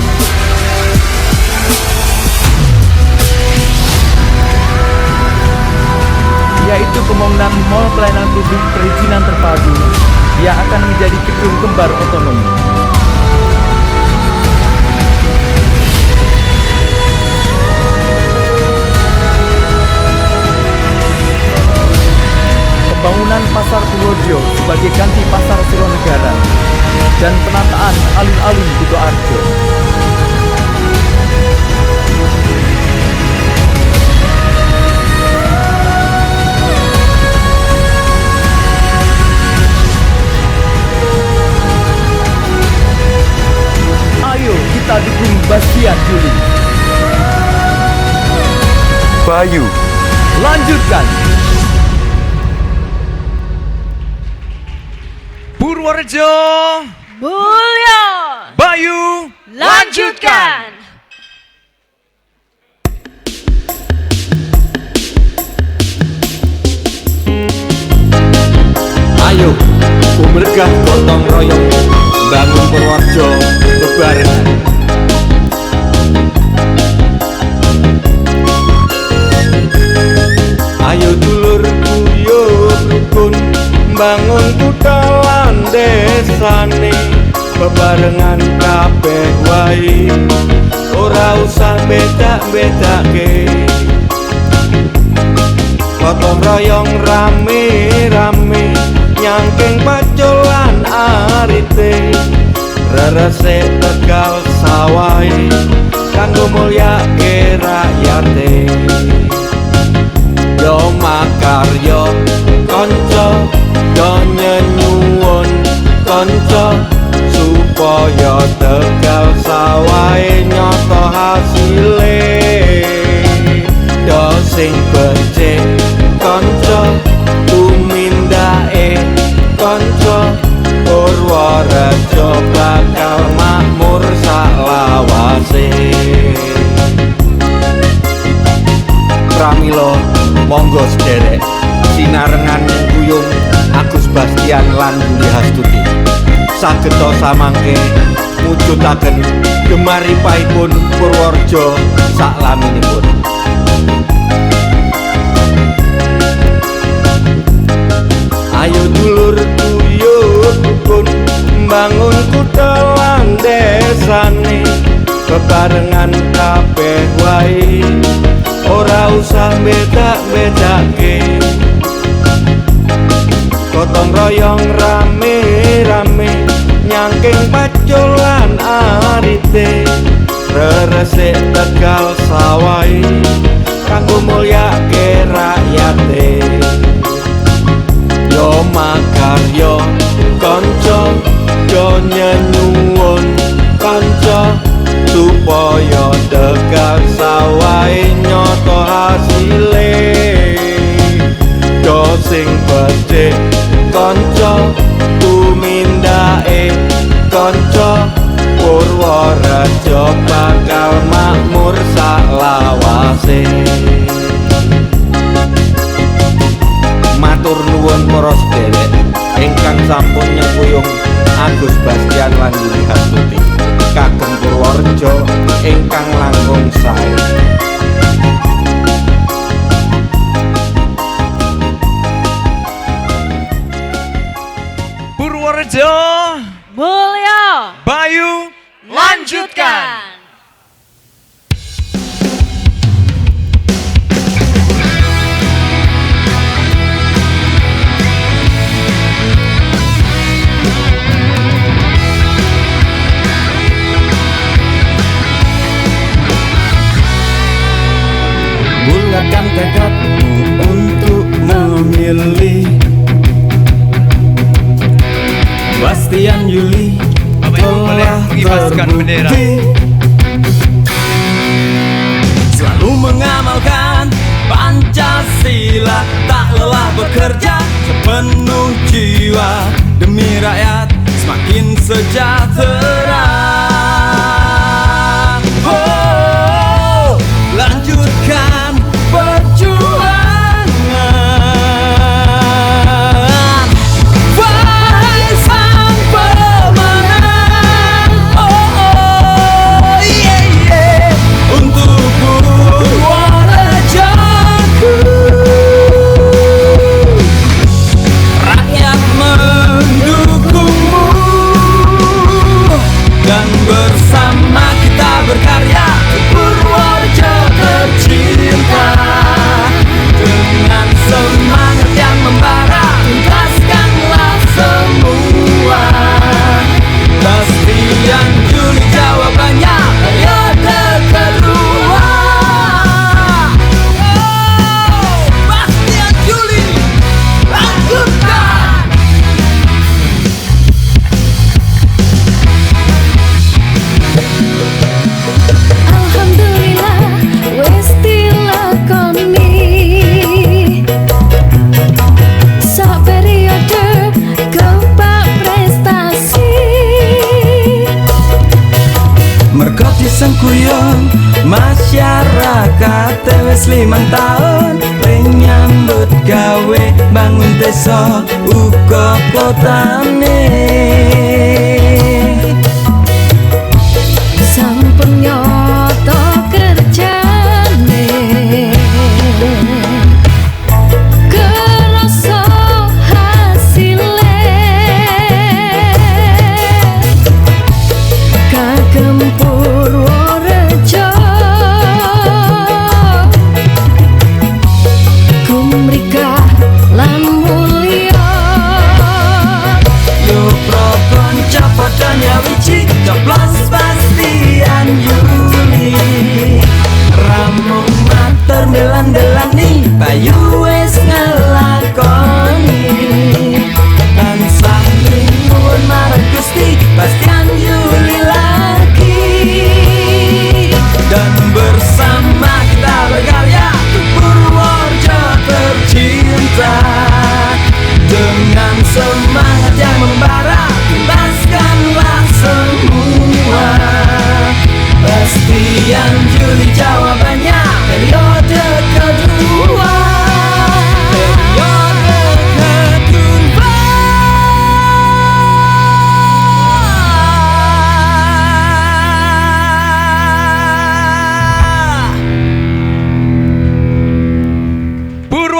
Yaitu pembangunan Mall Pelayanan Publik Perizinan Terpadu yang akan menjadi gedung kembar otonom. Pembangunan Pasar Purworejo sebagai ganti Pasar Suronegara dan penataan alun-alun Kutoarjo. Ayo kita dukung Bastian Yuli. Bayu, lanjutkan. Purworejo Mulya, Bayu, lanjutkan. Ayo, umurkah gotong royong bangun Purworejo bebarengan. Ayo dulur guyub rukun bangun kutha lan desane bebarengan kabeh wae, ora usah beda-bedake. Gotong royong rame-rame nyangking pacolan arite, rerese Tegal sawai kanggo mulyake rakyate. Yo makaryo kanca, yo nyenyuwun kanca, tegal sawahe nyoto hasile do sing becik kanca tumindake kanca Purworejo bakal makmur saklawase. Pramila monggo sederek sinarengan kuyung Agus Bastian lan Yuli Hastuti sageta samangke mujudaken gemaripun Purworejo saklaminipun. Ayo dulur tuyul rukun bangun kutha lan desane bebarengan kabeh wae ora usah bedak-bedake gotong royong rame-rame nyangking pacul lan arite reresik tegal sawahe kanggo mulyake rakyate. Yo makaryo kanca yo nyenyuwun kanca supaya tegal sawahe nyoto hasile do sing becik kanca tumindake kanca Purworejo bakal makmur saklawase. Matur nuwun para sedherek ingkang sampun nyekuyung Agus Bastian lan Yuli Hastuti kagem Purworejo ingkang langkung sae. Purworejo Mulya Bayu lanjutkan. Bulatkan tekadmu untuk memilih Bastian Yuli telah terbukti selalu mengamalkan Pancasila, tak lelah bekerja sepenuh jiwa demi rakyat semakin sejahtera. Oh, lanjutkan perjuangan, wahai sang pemenang. Oh, yeah, yeah. Untuk Purworejoku, rakyat mendukungmu dan bersama kita berkarya Purworejo tercinta. Dengan semangat yang membara tuntaskanlah semua. Bastian Yuli jawabannya periode kedua. Oh, Bastian Yuli lanjutkan. Alhamdulillah wis dilakoni sak periode kepak prestasi. Mergo disengkuyung masyarakat wis 5 tahun nyambut gawe bangun desa uga kotane. Sampun nyoto kerjane kerasa hasile kagem Purworejo kumrika lan mulya. Yo pro konco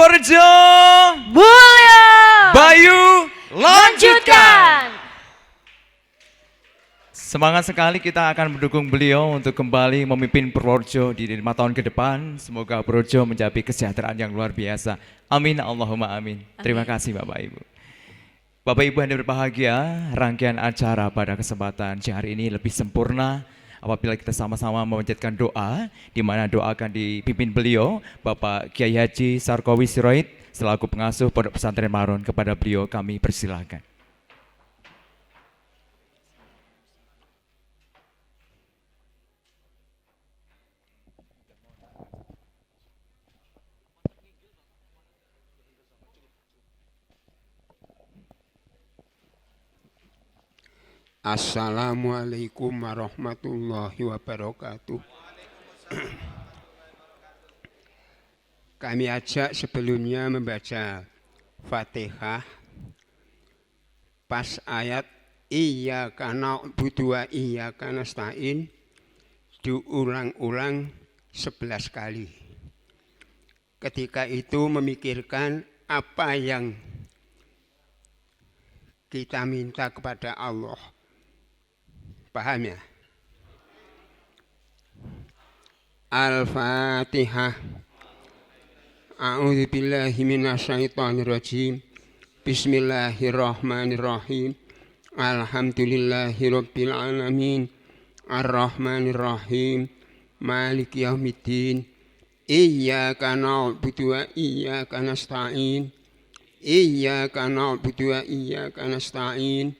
Purworejo, Mulia. Bayu, lanjutkan. Lanjutkan. Semangat sekali kita akan mendukung beliau untuk kembali memimpin Purworejo di 5 tahun ke depan. Semoga Purworejo mencapai kesejahteraan yang luar biasa. Amin, Allahumma amin. Terima kasih Bapak Ibu. Bapak Ibu yang berbahagia, rangkaian acara pada kesempatan siang hari ini lebih sempurna apabila kita sama-sama memanjatkan doa, di mana doa akan dipimpin beliau, Bapak Kiai Haji Sarkowi Siroid, selaku pengasuh Pondok Pesantren Marun. Kepada beliau kami persilakan. Assalamualaikum warahmatullahi wabarakatuh. Kami ajak sebelumnya membaca Fatihah pas ayat iyyaka na'budu wa iyyaka nasta'in diulang-ulang 11 kali. Ketika itu memikirkan apa yang kita minta kepada Allah. Paham ya? Al-Fatihah. A'udzu billahi minasyaitonir rajim. Bismillahirrahmanirrahim. Alhamdulillahirabbil alamin. Arrahmanirrahim. Maliki yaumiddin. Iyyaka na'budu wa iyyaka nasta'in. Iyyaka na'budu wa iyyaka nasta'in.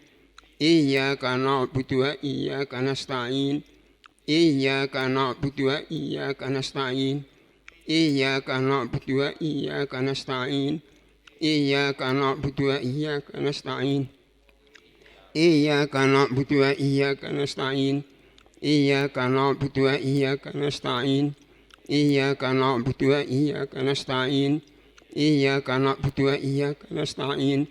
Iyyaka na'budu wa iyyaka nasta'in. Iyyaka na'budu wa iyyaka nasta'in. Iyyaka na'budu wa iyyaka nasta'in. Iyyaka na'budu wa iyyaka nasta'in. Iyyaka na'budu wa iyyaka nasta'in. Iyyaka na'budu wa iyyaka nasta'in. Iyyaka na'budu wa iyyaka nasta'in. Iyyaka na'budu wa iyyaka nasta'in.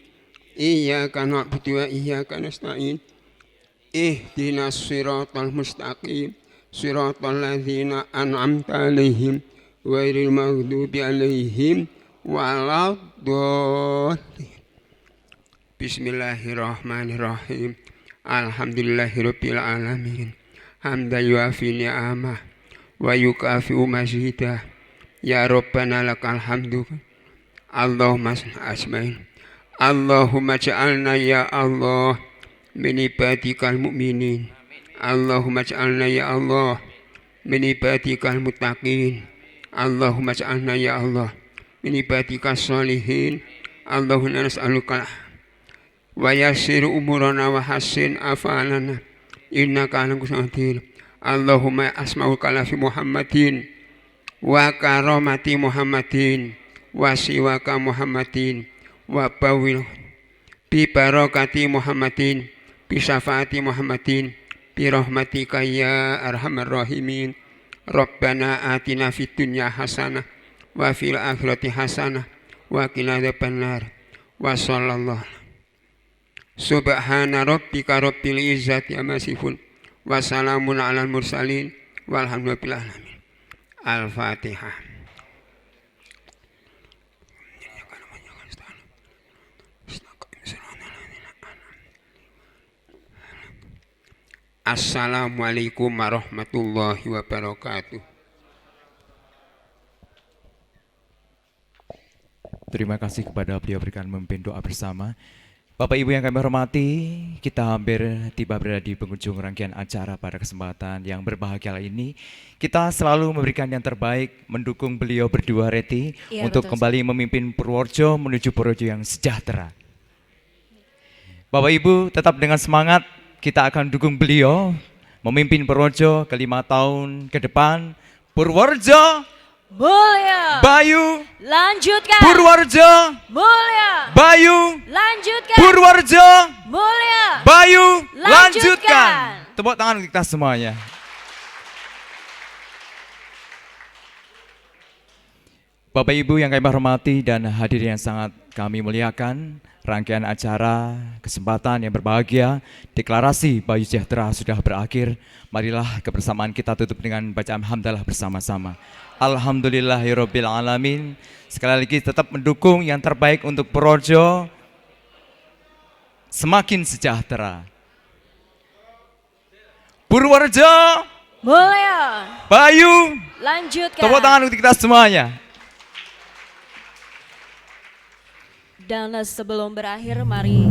Iyyaka na'budu wa iyyaka nasta'in. Ihdinas siratal mustaqim. Siratal ladzina an'amta 'alaihim ghairil maghdubi 'alaihim waladdallin. Bismillahirrahmanirrahim. Alhamdulillahirabbil alamin. Hamdan yuafi ni'amah wa yukafi'u mazidah. Ya Rabbana lakal hamdu. Allahumma asmain. Allahumma ja'alna ya Allah min ibadikal mu'minin. Allahumma ja'alna ya Allah min ibadikal muttaqin. Allahumma ja'alna ya Allah min ibadikas sholihin. Allahumma nas'aluka wa yassir umurana wa hassin afalana innaka ala kulli qadir. Allahumma asma'uka la fi Muhammadin wa karamati Muhammadin wa siwaka Muhammadin wa bawil bi barakati Muhammadin bi syafaati Muhammadin bi rahmatika ya arhamar rahimin. Rabbana atina fid dunya hasanah wa fil akhirati hasanah wa qina adzabannar. Wa sallallahu subhana rabbika rabbil izzati amma yasifun wa salamun alal mursalin walhamdulillahi alamin. Al-Fatihah. Assalamualaikum warahmatullahi wabarakatuh. Terima kasih kepada beliau berikan memimpin doa bersama. Bapak Ibu yang kami hormati, kita hampir tiba berada di penghujung rangkaian acara pada kesempatan yang berbahagia ini. Kita selalu memberikan yang terbaik, mendukung beliau berdua Reti untuk kembali memimpin Purworejo menuju Purworejo yang sejahtera. Bapak Ibu tetap dengan semangat. Kita akan dukung beliau memimpin Purworejo ke 5 tahun ke depan. Purworejo Mulia. Bayu Lanjutkan. Purworejo Mulia. Bayu Lanjutkan. Purworejo Mulia. Bayu Lanjutkan. Tepuk tangan kita semuanya. Bapak Ibu yang kami hormati dan hadirin yang sangat kami muliakan rangkaian acara kesempatan yang berbahagia. Deklarasi Bayu Sejahtera sudah berakhir. Marilah kebersamaan kita tutup dengan bacaan hamdalah bersama-sama. Alhamdulillahirabbil alamin. Sekali lagi tetap mendukung yang terbaik untuk Projo semakin sejahtera. Purworejo Mulia. Bayu, Lanjutkan. tepuk tangan untuk kita semuanya. Dan sebelum berakhir, mari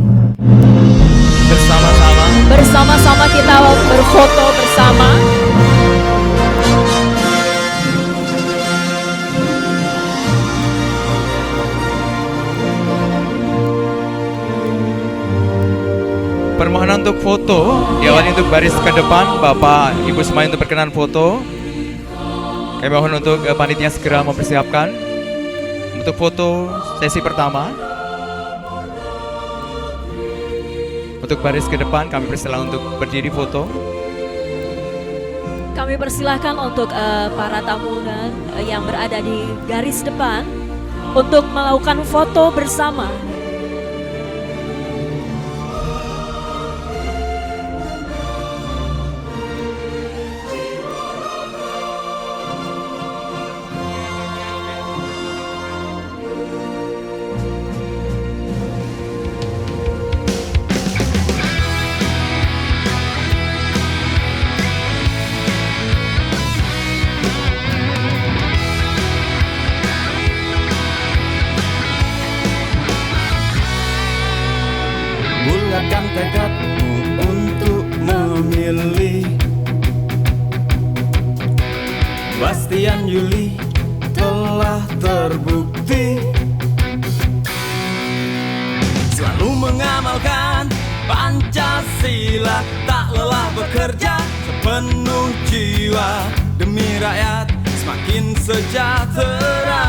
bersama-sama kita berfoto bersama. Permohonan untuk foto diawali untuk baris ke depan. Bapak Ibu semuanya untuk berkenan foto. Kami mohon untuk panitia segera mempersiapkan untuk foto sesi pertama. Untuk baris ke depan kami persilahkan untuk berdiri foto. Kami persilahkan untuk para tamu dan yang berada di garis depan untuk melakukan foto bersama. Bulatkan tekadmu untuk memilih. Bastian Yuli telah terbukti selalu mengamalkan Pancasila, tak lelah bekerja sepenuh jiwa demi rakyat semakin sejahtera.